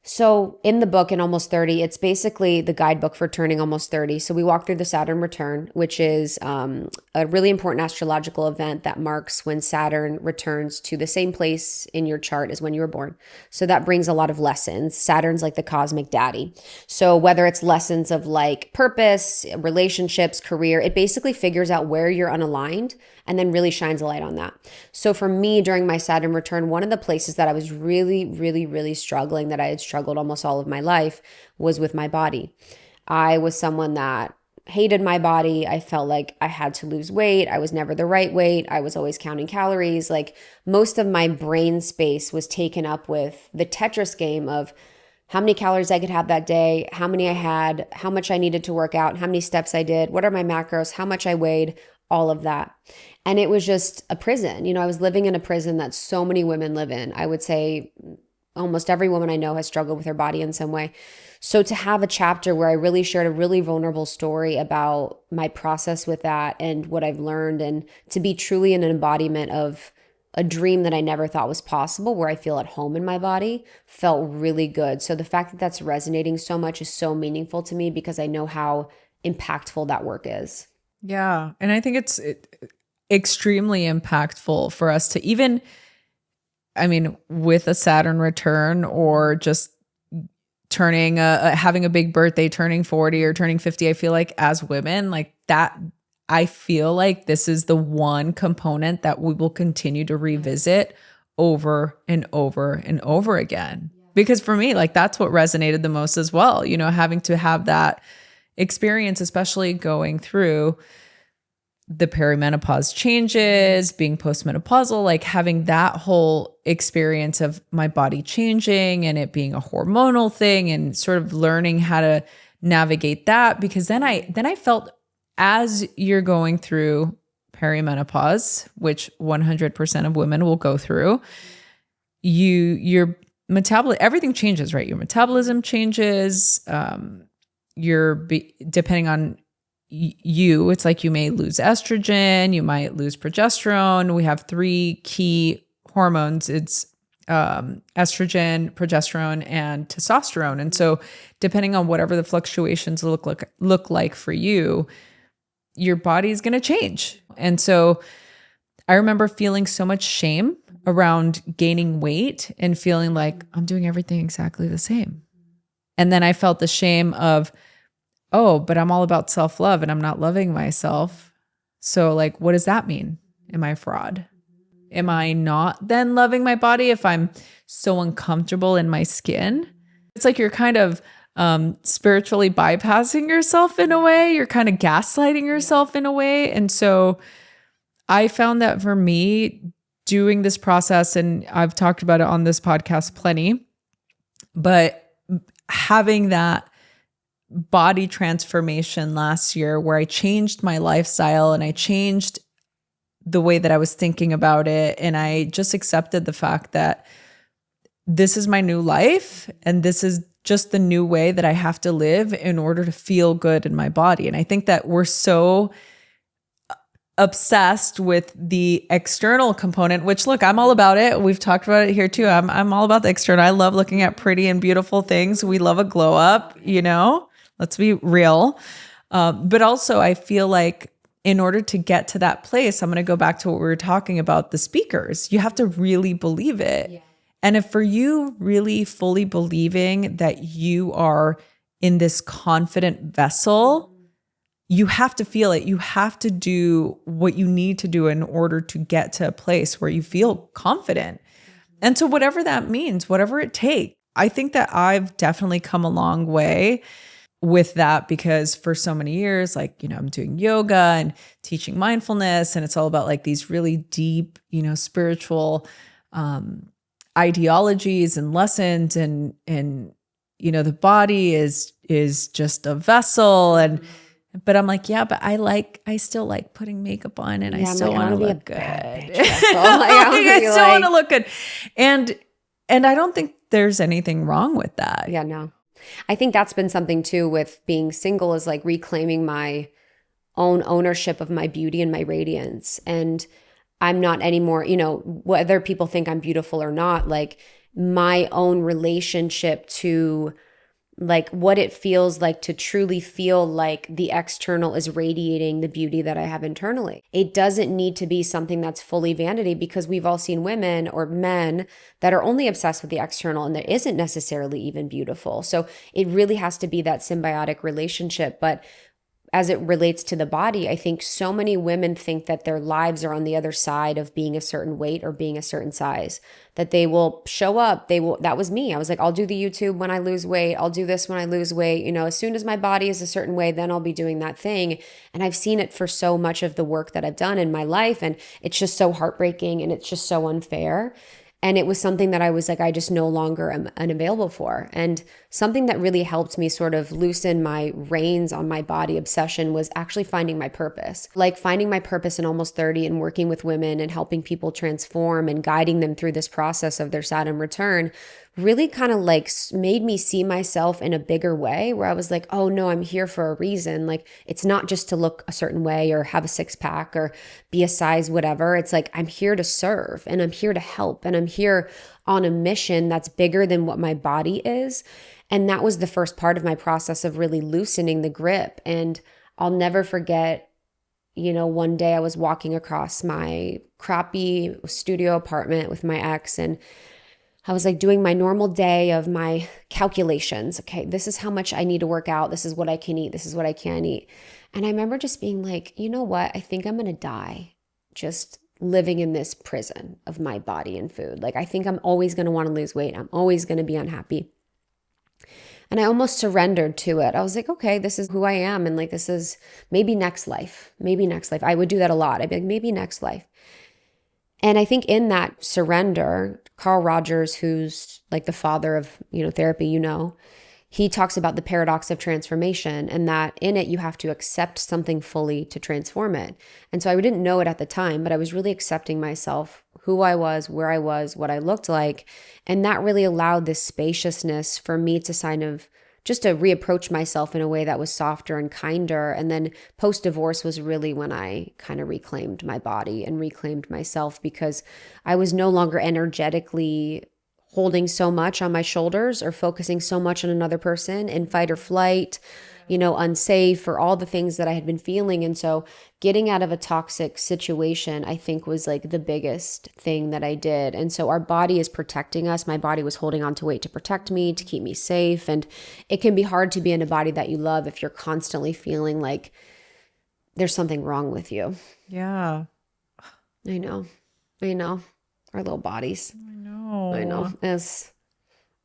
So in the book, in Almost 30, it's basically the guidebook for turning almost 30. So we walk through the Saturn return, which is a really important astrological event that marks when Saturn returns to the same place in your chart as when you were born. So that brings a lot of lessons. Saturn's like the cosmic daddy. So whether it's lessons of like purpose, relationships, career, it basically figures out where you're unaligned and then really shines a light on that. So for me, during my Saturn return, one of the places that I was really, really, really struggling, that I had struggled almost all of my life, was with my body. I was someone that hated my body. I felt like I had to lose weight. I was never the right weight. I was always counting calories. Like, most of my brain space was taken up with the Tetris game of how many calories I could have that day, how many I had, how much I needed to work out, how many steps I did, what are my macros, how much I weighed, all of that. And it was just a prison. I was living in a prison that so many women live in. I would say almost every woman I know has struggled with her body in some way. So to have a chapter where I really shared a really vulnerable story about my process with that and what I've learned, and to be truly an embodiment of a dream that I never thought was possible, where I feel at home in my body, felt really good. So the fact that that's resonating so much is so meaningful to me, because I know how impactful that work is. Yeah. And I think it's extremely impactful for us to even, with a Saturn return, or just turning having a big birthday, turning 40 or turning 50, I feel like as women, like that, I feel like this is the one component that we will continue to revisit over and over and over again. Because for me, like that's what resonated the most as well, having to have that experience, especially going through the perimenopause changes, being postmenopausal, like having that whole experience of my body changing and it being a hormonal thing, and sort of learning how to navigate that. Because then I felt, as you're going through perimenopause, which 100% of women will go through, your metabolism, everything changes, right? Your metabolism changes. Depending on you, it's like you may lose estrogen, you might lose progesterone. We have 3 key hormones. It's estrogen, progesterone, and testosterone. And so depending on whatever the fluctuations look like for you, your body is going to change. And so I remember feeling so much shame around gaining weight and feeling like I'm doing everything exactly the same. And then I felt the shame of, oh, but I'm all about self-love and I'm not loving myself. So like, what does that mean? Am I a fraud? Am I not then loving my body if I'm so uncomfortable in my skin? It's like you're kind of spiritually bypassing yourself in a way. You're kind of gaslighting yourself in a way. And so I found that for me, doing this process, and I've talked about it on this podcast plenty, but having that body transformation last year where I changed my lifestyle and I changed the way that I was thinking about it. And I just accepted the fact that this is my new life and this is just the new way that I have to live in order to feel good in my body. And I think that we're so obsessed with the external component, which look, I'm all about it. We've talked about it here too. I'm all about the external. I love looking at pretty and beautiful things. We love a glow up, let's be real. But also I feel like in order to get to that place, I'm going to go back to what we were talking about, the speakers. You have to really believe it. Yeah. And if for you really fully believing that you are in this confident vessel, you have to feel it. You have to do what you need to do in order to get to a place where you feel confident. And so whatever that means, whatever it takes, I think that I've definitely come a long way with that, because for so many years, I'm doing yoga and teaching mindfulness, and it's all about like these really deep, spiritual ideologies and lessons, and the body is just a vessel. But I'm like, yeah, but I still like putting makeup on, and I still want to look good. I still want to look good. And I don't think there's anything wrong with that. Yeah, no. I think that's been something too with being single, is like reclaiming my own ownership of my beauty and my radiance. And I'm not anymore, whether people think I'm beautiful or not, like my own relationship to like what it feels like to truly feel like the external is radiating the beauty that I have internally. It doesn't need to be something that's fully vanity, because we've all seen women or men that are only obsessed with the external and that isn't necessarily even beautiful. So it really has to be that symbiotic relationship. But as it relates to the body, I think so many women think that their lives are on the other side of being a certain weight or being a certain size, that they will show up. That was me. I was like, I'll do the YouTube when I lose weight. I'll do this when I lose weight. As soon as my body is a certain way, then I'll be doing that thing. And I've seen it for so much of the work that I've done in my life. And it's just so heartbreaking and it's just so unfair. And it was something that I was like, I just no longer am unavailable for. And something that really helped me sort of loosen my reins on my body obsession was actually finding my purpose. Like finding my purpose in Almost 30 and working with women and helping people transform and guiding them through this process of their Saturn return really kind of like made me see myself in a bigger way, where I was like, oh no, I'm here for a reason. Like it's not just to look a certain way or have a six pack or be a size whatever. It's like I'm here to serve and I'm here to help and I'm here on a mission that's bigger than what my body is. And that was the first part of my process of really loosening the grip. And I'll never forget, one day I was walking across my crappy studio apartment with my ex, and I was like doing my normal day of my calculations. Okay, this is how much I need to work out. This is what I can eat. This is what I can't eat. And I remember just being like, you know what? I think I'm going to die just living in this prison of my body and food. Like, I think I'm always going to want to lose weight. I'm always going to be unhappy. And I almost surrendered to it. I was like, okay, this is who I am. And like, this is maybe next life. Maybe next life. I would do that a lot. I'd be like, maybe next life. And I think in that surrender, Carl Rogers, who's like the father of, therapy, he talks about the paradox of transformation, and that in it, you have to accept something fully to transform it. And so I didn't know it at the time, but I was really accepting myself, who I was, where I was, what I looked like. And that really allowed this spaciousness for me to just to reapproach myself in a way that was softer and kinder. And then post-divorce was really when I kind of reclaimed my body and reclaimed myself, because I was no longer energetically holding so much on my shoulders or focusing so much on another person in fight or flight, unsafe, or all the things that I had been feeling. And so getting out of a toxic situation, I think, was like the biggest thing that I did. And so our body is protecting us. My body was holding on to weight to protect me, to keep me safe. And it can be hard to be in a body that you love if you're constantly feeling like there's something wrong with you. Yeah. I know. Our little bodies. I know.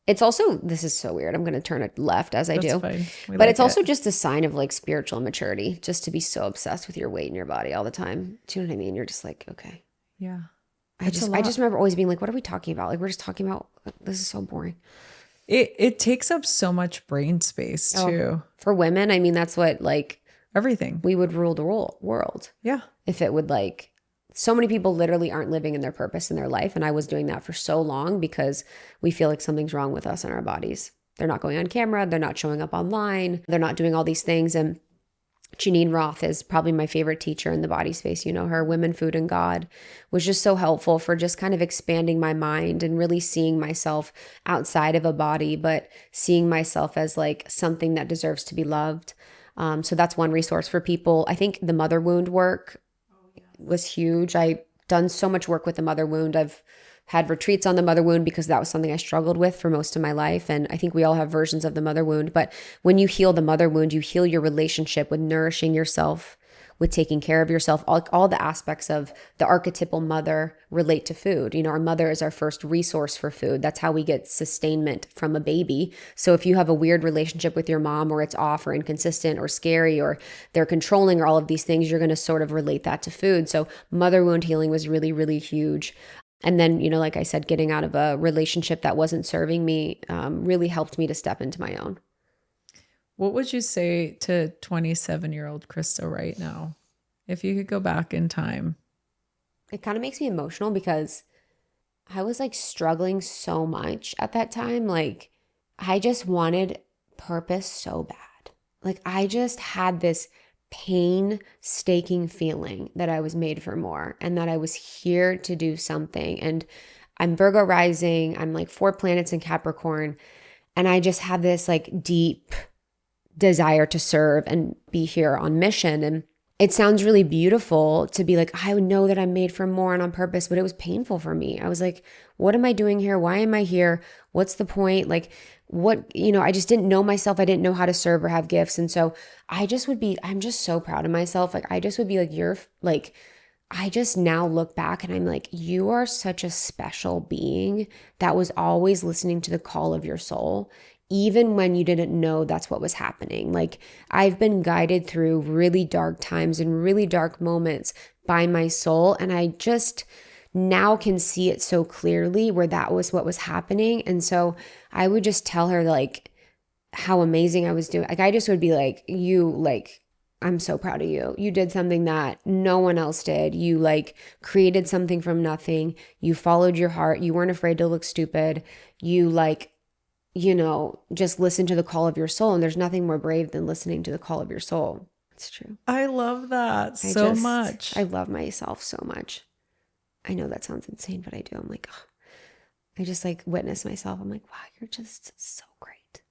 It's also, this is so weird. I'm going to turn it left as I That's do. fine. But it's also just a sign of like spiritual maturity, just to be so obsessed with your weight and your body all the time. Do you know what I mean? You're just like, okay. Yeah. I just remember always being like, what are we talking about? Like, we're just talking about, this is so boring. It takes up so much brain space too. For women, I mean, that's what like Everything. we would rule the world. Yeah. If it would like, so many people literally aren't living in their purpose in their life. And I was doing that for so long because we feel like something's wrong with us and our bodies. They're not going on camera. They're not showing up online. They're not doing all these things. And Janine Roth is probably my favorite teacher in the body space. Her Women, Food, and God was just so helpful for just kind of expanding my mind and really seeing myself outside of a body, but seeing myself as like something that deserves to be loved. So that's one resource for people. I think the mother wound work was huge. I've done so much work with the mother wound. I've had retreats on the mother wound because that was something I struggled with for most of my life. And I think we all have versions of the mother wound. But when you heal the mother wound, you heal your relationship with nourishing yourself, with taking care of yourself. All the aspects of the archetypal mother relate to food. Our mother is our first resource for food. That's how we get sustainment from a baby. So if you have a weird relationship with your mom, or it's off or inconsistent or scary or they're controlling or all of these things, you're going to sort of relate that to food. So mother wound healing was really, really huge. And then, like I said, getting out of a relationship that wasn't serving me really helped me to step into my own. What would you say to 27-year-old Krista right now, if you could go back in time? It kind of makes me emotional because I was like struggling so much at that time. Like I just wanted purpose so bad. Like I just had this painstaking feeling that I was made for more and that I was here to do something. And I'm Virgo rising. I'm like 4 planets in Capricorn. And I just had this like deep desire to serve and be here on mission. And it sounds really beautiful to be like, I know that I'm made for more and on purpose, but it was painful for me. I was like, what am I doing here? Why am I here? What's the point? Like I just didn't know myself. I didn't know how to serve or have gifts. And so I'm just so proud of myself. Like, I just would be like, I just now look back and I'm like, you are such a special being that was always listening to the call of your soul, even when you didn't know that's what was happening. Like I've been guided through really dark times and really dark moments by my soul. And I just now can see it so clearly where that was what was happening. And so I would just tell her like how amazing I was doing. Like I just would be like, I'm so proud of you. You did something that no one else did. You like created something from nothing. You followed your heart. You weren't afraid to look stupid. You like, just listen to the call of your soul. And there's nothing more brave than listening to the call of your soul. It's true. I love that so much. I love myself so much. I know that sounds insane, but I do. I'm like, oh, I just like witness myself. I'm like, wow, you're just so great.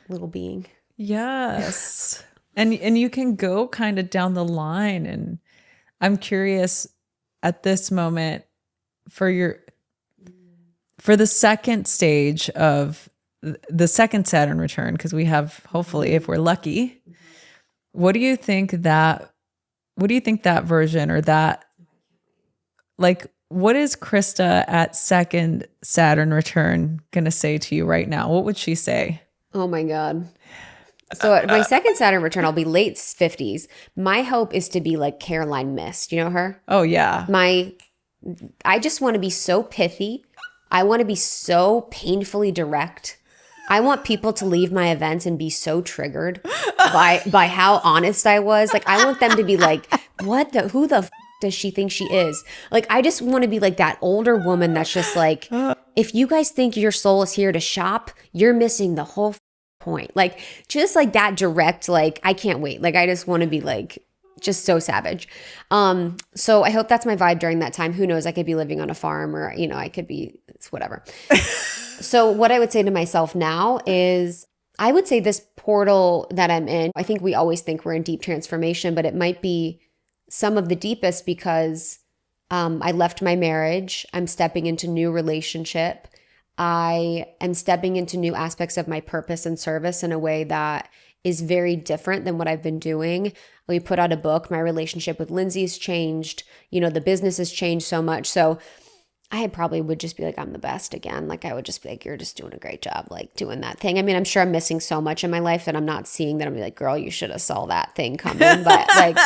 Little being. Yes. And you can go kind of down the line. And I'm curious at this moment for the second stage of the second Saturn return, because we have, hopefully, if we're lucky, what do you think that version or that, like, what is Krista at second Saturn return going to say to you right now? What would she say? Oh my God. So at my second Saturn return, I'll be late 50s. My hope is to be like Caroline Mist. You know her? Oh, yeah. I just want to be so pithy. I want to be so painfully direct. I want people to leave my events and be so triggered by how honest I was. Like, I want them to be like, who the does she think she is? Like, I just want to be like that older woman that's just like, if you guys think your soul is here to shop, you're missing the whole point. Like, just like that direct, like, I can't wait. Like, I just want to be like, just so savage. So I hope that's my vibe during that time. Who knows? I could be living on a farm or, I could be, it's whatever. So what I would say to myself now is, I would say this portal that I'm in, I think we always think we're in deep transformation, but it might be some of the deepest because I left my marriage. I'm stepping into new relationship. I am stepping into new aspects of my purpose and service in a way that is very different than what I've been doing. We put out a book. My relationship with Lindsay's changed. The business has changed so much. So I probably would just be like, I'm the best again. Like, I would just be like, you're just doing a great job, like doing that thing. I mean, I'm sure I'm missing so much in my life that I'm not seeing that. I'm like, girl, you should have saw that thing coming. But like,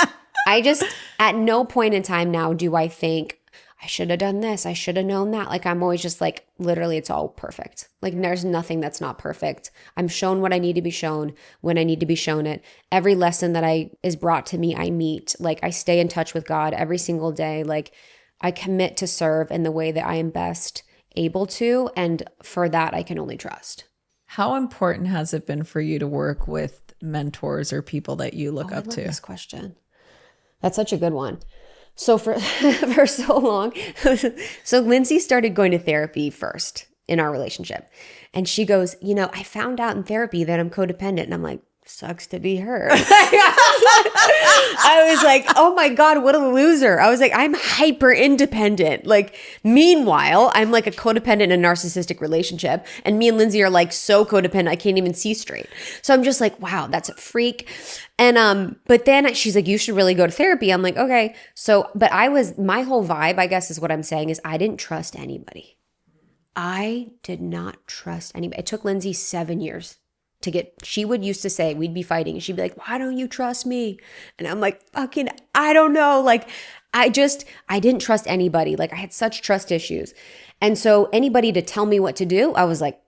I just, at no point in time now do I think I should have done this. I should have known that. Like, I'm always just like, literally, it's all perfect. Like, there's nothing that's not perfect. I'm shown what I need to be shown when I need to be shown it. Every lesson that is brought to me, I meet. Like, I stay in touch with God every single day. Like, I commit to serve in the way that I am best able to. And for that, I can only trust. How important has it been for you to work with mentors or people that you look up I love to? This question. That's such a good one. So for so long, so Lindsay started going to therapy first in our relationship. And she goes, I found out in therapy that I'm codependent. And I'm like, sucks to be her. I was like, oh my God, what a loser. I was like, I'm hyper independent. Like, meanwhile, I'm like a codependent in a narcissistic relationship. And me and Lindsay are like so codependent, I can't even see straight. So I'm just like, wow, that's a freak. And, but then she's like, you should really go to therapy. I'm like, okay. So, but my whole vibe, I guess is what I'm saying is I didn't trust anybody. I did not trust anybody. It took Lindsay 7 years. She would used to say, we'd be fighting and she'd be like, why don't you trust me? And I'm like, fucking, I don't know. Like, I didn't trust anybody. Like, I had such trust issues. And so anybody to tell me what to do, I was like,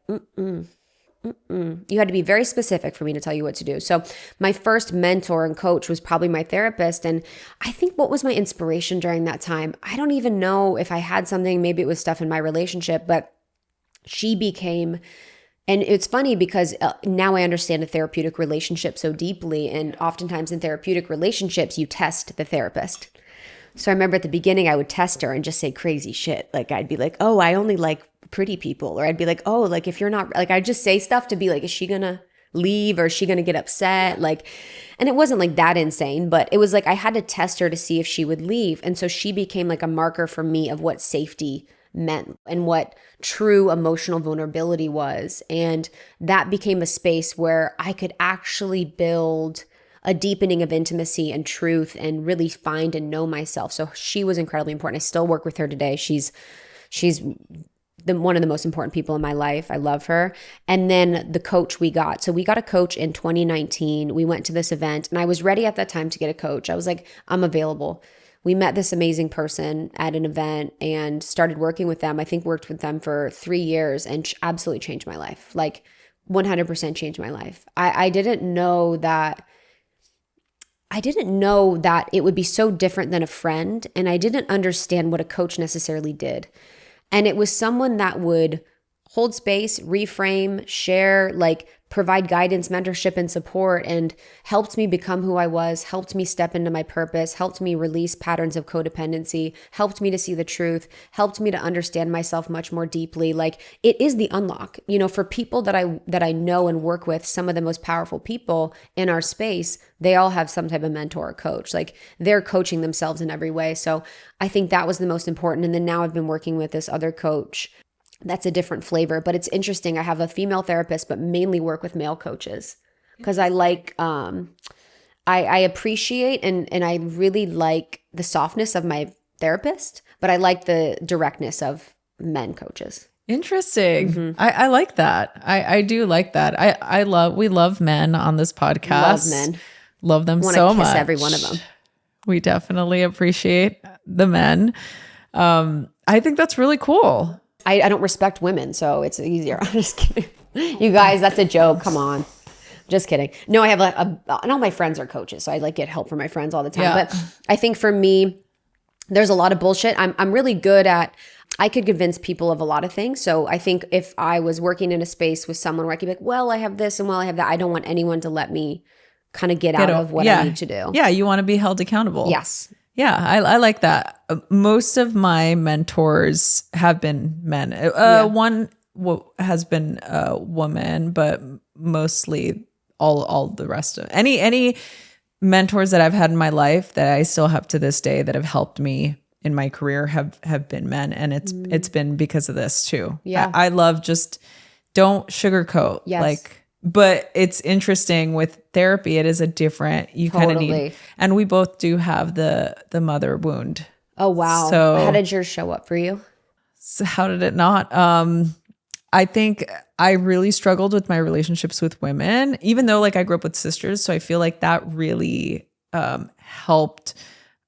You had to be very specific for me to tell you what to do. So my first mentor and coach was probably my therapist. And I think what was my inspiration during that time? I don't even know if I had something, maybe it was stuff in my relationship, but she became... And it's funny because now I understand a therapeutic relationship so deeply. And oftentimes in therapeutic relationships, you test the therapist. So I remember at the beginning, I would test her and just say crazy shit. Like, I'd be like, oh, I only like pretty people. Or I'd be like, oh, like if you're not, like, I'd just say stuff to be like, is she going to leave or is she going to get upset? Like, and it wasn't like that insane, but it was like I had to test her to see if she would leave. And so she became like a marker for me of what safety meant and what true emotional vulnerability was. And that became a space where I could actually build a deepening of intimacy and truth and really find and know myself. So she was incredibly important. I still work with her today. She's one of the most important people in my life. I love her. And then the coach we got. So we got a coach in 2019. We went to this event and I was ready at that time to get a coach. I was like, I'm available. we met this amazing person at an event and started working with them. I think worked with them for 3 years and absolutely changed my life. Like 100% changed my life. I didn't know that it would be so different than a friend, and I didn't understand what a coach necessarily did. And it was someone that would hold space, reframe, share, like provide guidance, mentorship, and support, and helped me become who I was, helped me step into my purpose, helped me release patterns of codependency, helped me to see the truth, helped me to understand myself much more deeply. Like it is the unlock, you know, for people that I know and work with, some of the most powerful people in our space, they all have some type of mentor or coach. Like they're coaching themselves in every way. So I think that was the most important. And then now I've been working with this other coach that's a different flavor, but it's interesting. I have a female therapist, but mainly work with male coaches because I like, I appreciate and I really like the softness of my therapist, but I like the directness of men coaches. Interesting. I like that. I do like that. We love men on this podcast. Love men. Love them Wanna so kiss much. every one of them. We definitely appreciate the men. I think that's really cool. I don't respect women, so it's easier. I'm just kidding. You guys, that's a joke. Come on. Just kidding. No, I have and all my friends are coaches, so I like get help from my friends all the time. Yeah. But I think for me, there's a lot of bullshit. I'm really good at, I could convince people of a lot of things. So I think if I was working in a space with someone where I could be like, well, I have this and well, I have that. I don't want anyone to let me kind of get out of what I need to do. Yeah, you want to be held accountable. Yes. Yeah, I like that. Most of my mentors have been men. One has been a woman, but mostly all the rest of any mentors that I've had in my life that I still have to this day that have helped me in my career have been men, and it's been because of this too. Yeah, I love just don't sugarcoat. Yes. But it's interesting with therapy. It is a different, you kind of need, and we both do have the mother wound. Oh, wow. So how did yours show up for you? So how did it not? I think I really struggled with my relationships with women, even though like I grew up with sisters. So I feel like that really helped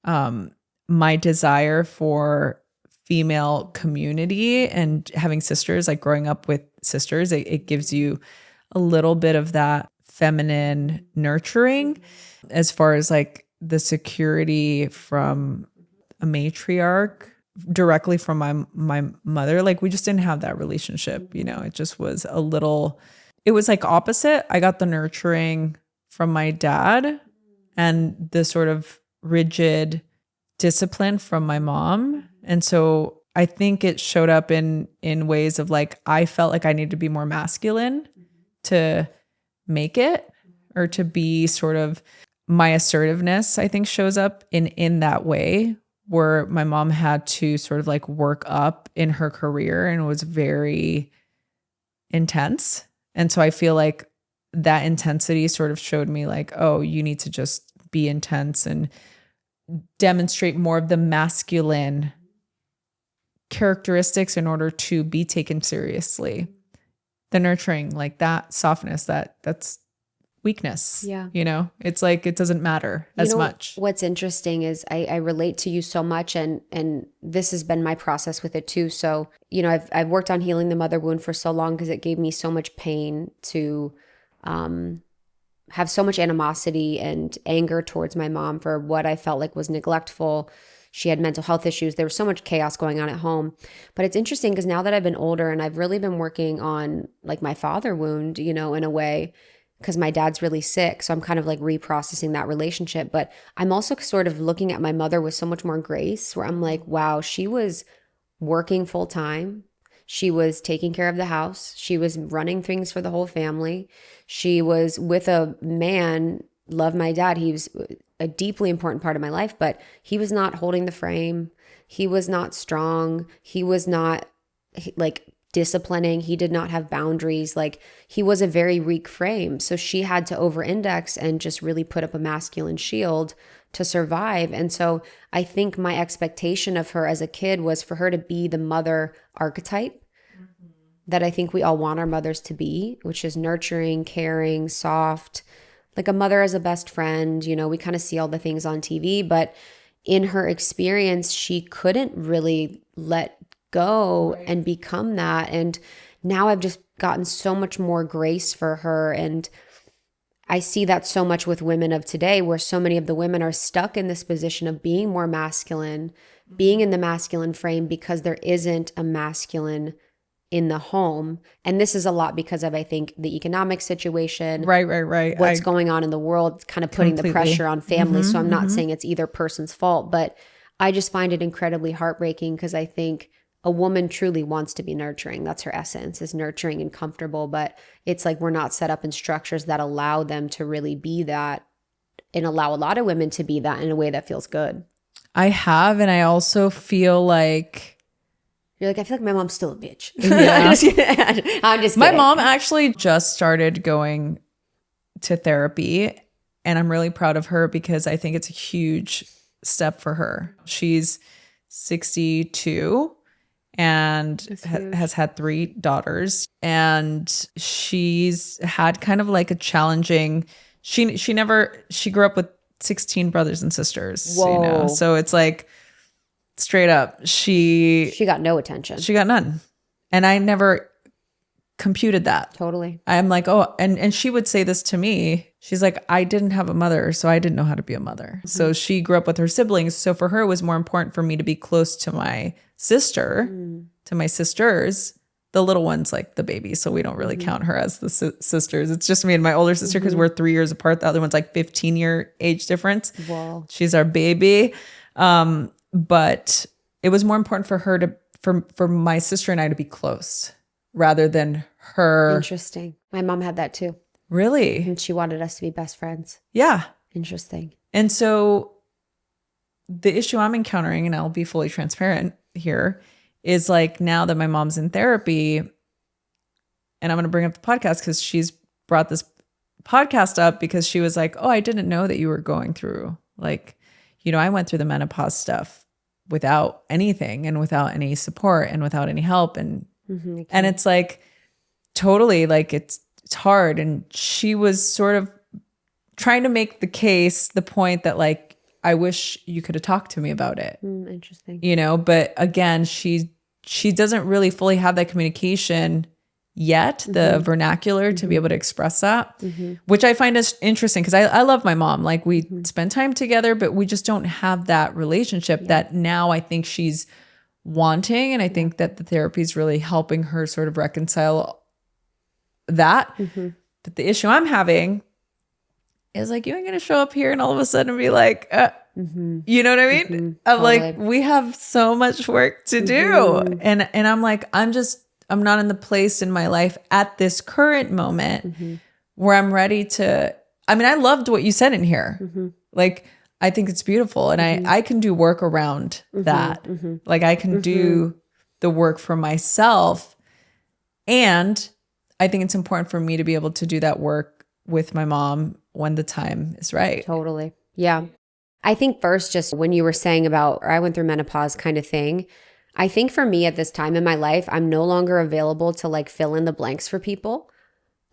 my desire for female community and having sisters, like growing up with sisters, it gives you a little bit of that feminine nurturing as far as like the security from a matriarch directly from my mother. Like we just didn't have that relationship, you know. It just was it was like opposite. I got the nurturing from my dad and the sort of rigid discipline from my mom. And so I think it showed up in ways of like I felt like I needed to be more masculine to make it, or to be sort of, my assertiveness I think shows up in that way, where my mom had to sort of like work up in her career and was very intense. And so I feel like that intensity sort of showed me like, oh, you need to just be intense and demonstrate more of the masculine characteristics in order to be taken seriously. The nurturing, like that softness, that's weakness. Yeah. You know, it's like, it doesn't matter as much. What's interesting is I relate to you so much, and this has been my process with it too. So, you know, I've worked on healing the mother wound for so long because it gave me so much pain to have so much animosity and anger towards my mom for what I felt like was neglectful. She had mental health issues. There was so much chaos going on at home. But it's interesting because now that I've been older and I've really been working on like my father wound, you know, in a way, because my dad's really sick. So I'm kind of like reprocessing that relationship. But I'm also sort of looking at my mother with so much more grace, where I'm like, wow, she was working full time. She was taking care of the house. She was running things for the whole family. She was with a man, loved my dad. He was a deeply important part of my life, but he was not holding the frame. He was not strong. He was not like disciplining. He did not have boundaries. Like he was a very weak frame. So she had to over-index and just really put up a masculine shield to survive. And so I think my expectation of her as a kid was for her to be the mother archetype that I think we all want our mothers to be, which is nurturing, caring, soft, like a mother as a best friend. You know, we kind of see all the things on TV, but in her experience, she couldn't really let go and become that. And now I've just gotten so much more grace for her. And I see that so much with women of today, where so many of the women are stuck in this position of being more masculine, being in the masculine frame because there isn't a masculine in the home. And this is a lot because of, I think, the economic situation. Right. What's going on in the world, kind of putting the pressure on families. So I'm not saying it's either person's fault, but I just find it incredibly heartbreaking because I think a woman truly wants to be nurturing. That's her essence, is nurturing and comfortable. But it's like we're not set up in structures that allow them to really be that, and allow a lot of women to be that in a way that feels good. I have, and I also feel like you're like, I feel like my mom's still a bitch. Yeah. I'm just kidding. My mom actually just started going to therapy, and I'm really proud of her because I think it's a huge step for her. She's 62 and has had 3 daughters, and she's had kind of like a challenging, she grew up with 16 brothers and sisters. Whoa. You know, so it's like straight up, she got no attention. She got none. And I never computed that. Totally. I'm like, oh, and she would say this to me. She's like, I didn't have a mother, so I didn't know how to be a mother. So she grew up with her siblings. So for her, it was more important for me to be close to my sister, to my sisters, the little ones, like the baby. So we don't really count her as the sisters. It's just me and my older sister because we're 3 years apart. The other one's like 15-year age difference. Wow. She's our baby. But it was more important for her to, for my sister and I to be close rather than her. Interesting. My mom had that too. Really? And she wanted us to be best friends. Yeah. Interesting. And so the issue I'm encountering, and I'll be fully transparent here, is like now that my mom's in therapy, and I'm going to bring up the podcast because she's brought this podcast up because she was like, oh, I didn't know that you were going through, like, you know, I went through the menopause stuff without anything and without any support and without any help. And and it's like, totally, like it's hard. And she was sort of trying to make the point that like, I wish you could have talked to me about it. Interesting. You know, but again, she doesn't really fully have that communication yet, the vernacular to be able to express that, which I find is interesting because I love my mom. Like we spend time together, but we just don't have that relationship that now I think she's wanting. And I think that the therapy is really helping her sort of reconcile that. But the issue I'm having is like, you ain't going to show up here and all of a sudden be like, you know what I mean? I'm like, we have so much work to do. And I'm like, I'm not in the place in my life at this current moment where I'm ready to, I mean, I loved what you said in here. Like, I think it's beautiful. And I can do work around that. Like I can do the work for myself. And I think it's important for me to be able to do that work with my mom when the time is right. Totally. Yeah. I think first, just when you were saying about, or I went through menopause kind of thing, I think for me at this time in my life, I'm no longer available to like fill in the blanks for people.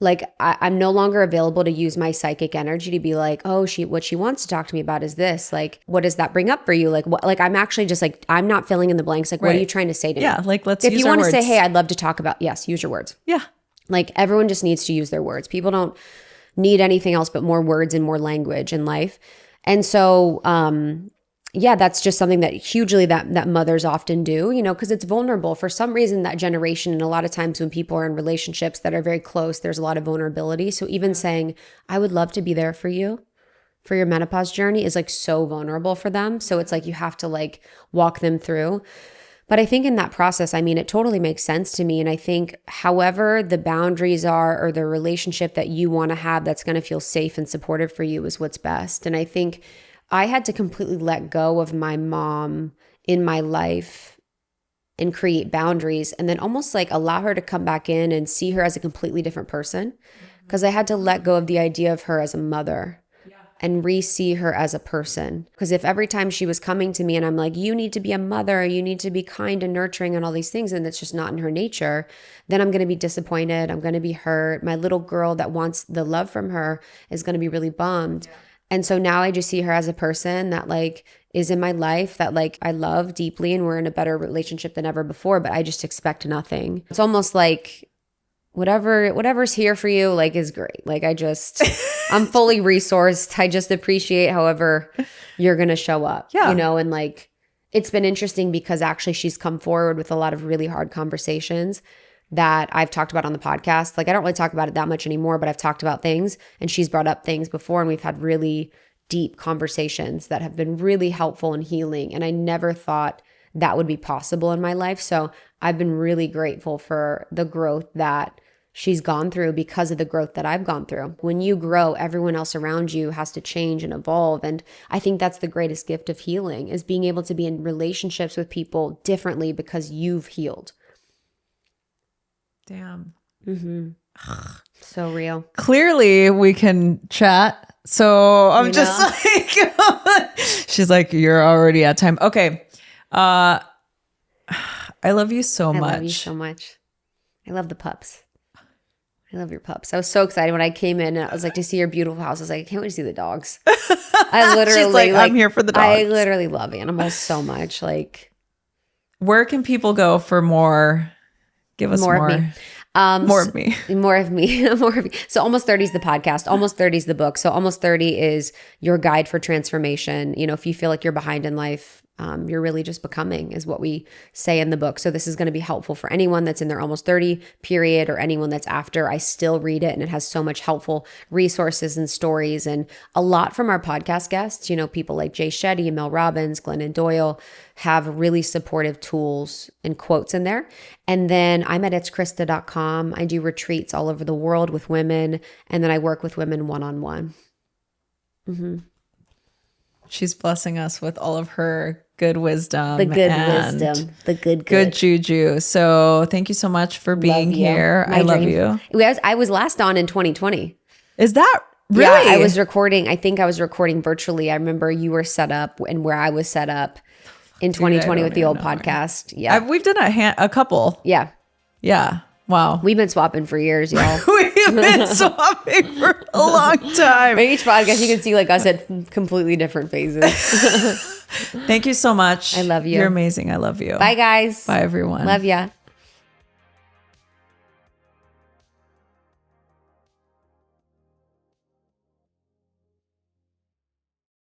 Like I'm no longer available to use my psychic energy to be like, oh, what she wants to talk to me about is this. Like, what does that bring up for you? Like, what? Like, I'm actually just like, I'm not filling in the blanks. Like, what are you trying to say to me? Yeah, like let's. If use you our want to say, words. hey, I'd love to talk about. Yes, use your words. Yeah. Like everyone just needs to use their words. People don't need anything else but more words and more language in life. And so, yeah, that's just something that hugely that mothers often do, you know, because it's vulnerable. For some reason, that generation, and a lot of times when people are in relationships that are very close, there's a lot of vulnerability. So even saying, I would love to be there for you for your menopause journey is like so vulnerable for them. So it's like you have to like walk them through. But I think in that process, I mean, it totally makes sense to me. And I think however the boundaries are or the relationship that you want to have that's going to feel safe and supportive for you is what's best. And I think I had to completely let go of my mom in my life and create boundaries and then almost like allow her to come back in and see her as a completely different person. Because I had to let go of the idea of her as a mother and re-see her as a person. Because if every time she was coming to me and I'm like, you need to be a mother, you need to be kind and nurturing and all these things, and it's just not in her nature, then I'm going to be disappointed. I'm going to be hurt. My little girl that wants the love from her is going to be really bummed. And so now I just see her as a person that like is in my life that like I love deeply, and we're in a better relationship than ever before, but I just expect nothing. It's almost like whatever's here for you like is great. Like I'm fully resourced. I just appreciate however you're going to show up, you know, and like it's been interesting because actually she's come forward with a lot of really hard conversations that I've talked about on the podcast. Like I don't really talk about it that much anymore, but I've talked about things and she's brought up things before, and we've had really deep conversations that have been really helpful and healing. And I never thought that would be possible in my life. So I've been really grateful for the growth that she's gone through because of the growth that I've gone through. When you grow, everyone else around you has to change and evolve. And I think that's the greatest gift of healing, is being able to be in relationships with people differently because you've healed. Damn. So real. Clearly we can chat. So I'm just like, she's like, you're already at time. Okay. I love you so much. I love you so much. I love the pups. I love your pups. I was so excited when I came in and I was like, to see your beautiful house. I was like, I can't wait to see the dogs. I literally she's like, I'm here for the dogs. I literally love animals so much. Like, where can people go for more? Give us more. Of me. More of me. More of me. More of me. So Almost 30 is the podcast. Almost 30 is the book. So Almost 30 is your guide for transformation. You know, if you feel like you're behind in life, you're really just becoming, is what we say in the book. So this is going to be helpful for anyone that's in their almost 30 period or anyone that's after. I still read it, and it has so much helpful resources and stories, and a lot from our podcast guests. You know, people like Jay Shetty, Mel Robbins, Glennon Doyle have really supportive tools and quotes in there. And then I'm at itskrista.com. I do retreats all over the world with women, and then I work with women one-on-one. She's blessing us with all of her good wisdom. The good wisdom. The good juju. So thank you so much for being here. I love you. I was last on in 2020. Is that really? Yeah, I was recording. I think I was recording virtually. I remember you were set up and where I was set up in 2020 with the old podcast. Yeah. We've done a couple. Yeah. Yeah. Wow. We've been swapping for years, y'all. We've been swapping for a long time. Each podcast you can see like us at completely different phases. Thank you so much. I love you. You're amazing. I love you. Bye, guys. Bye, everyone. Love ya.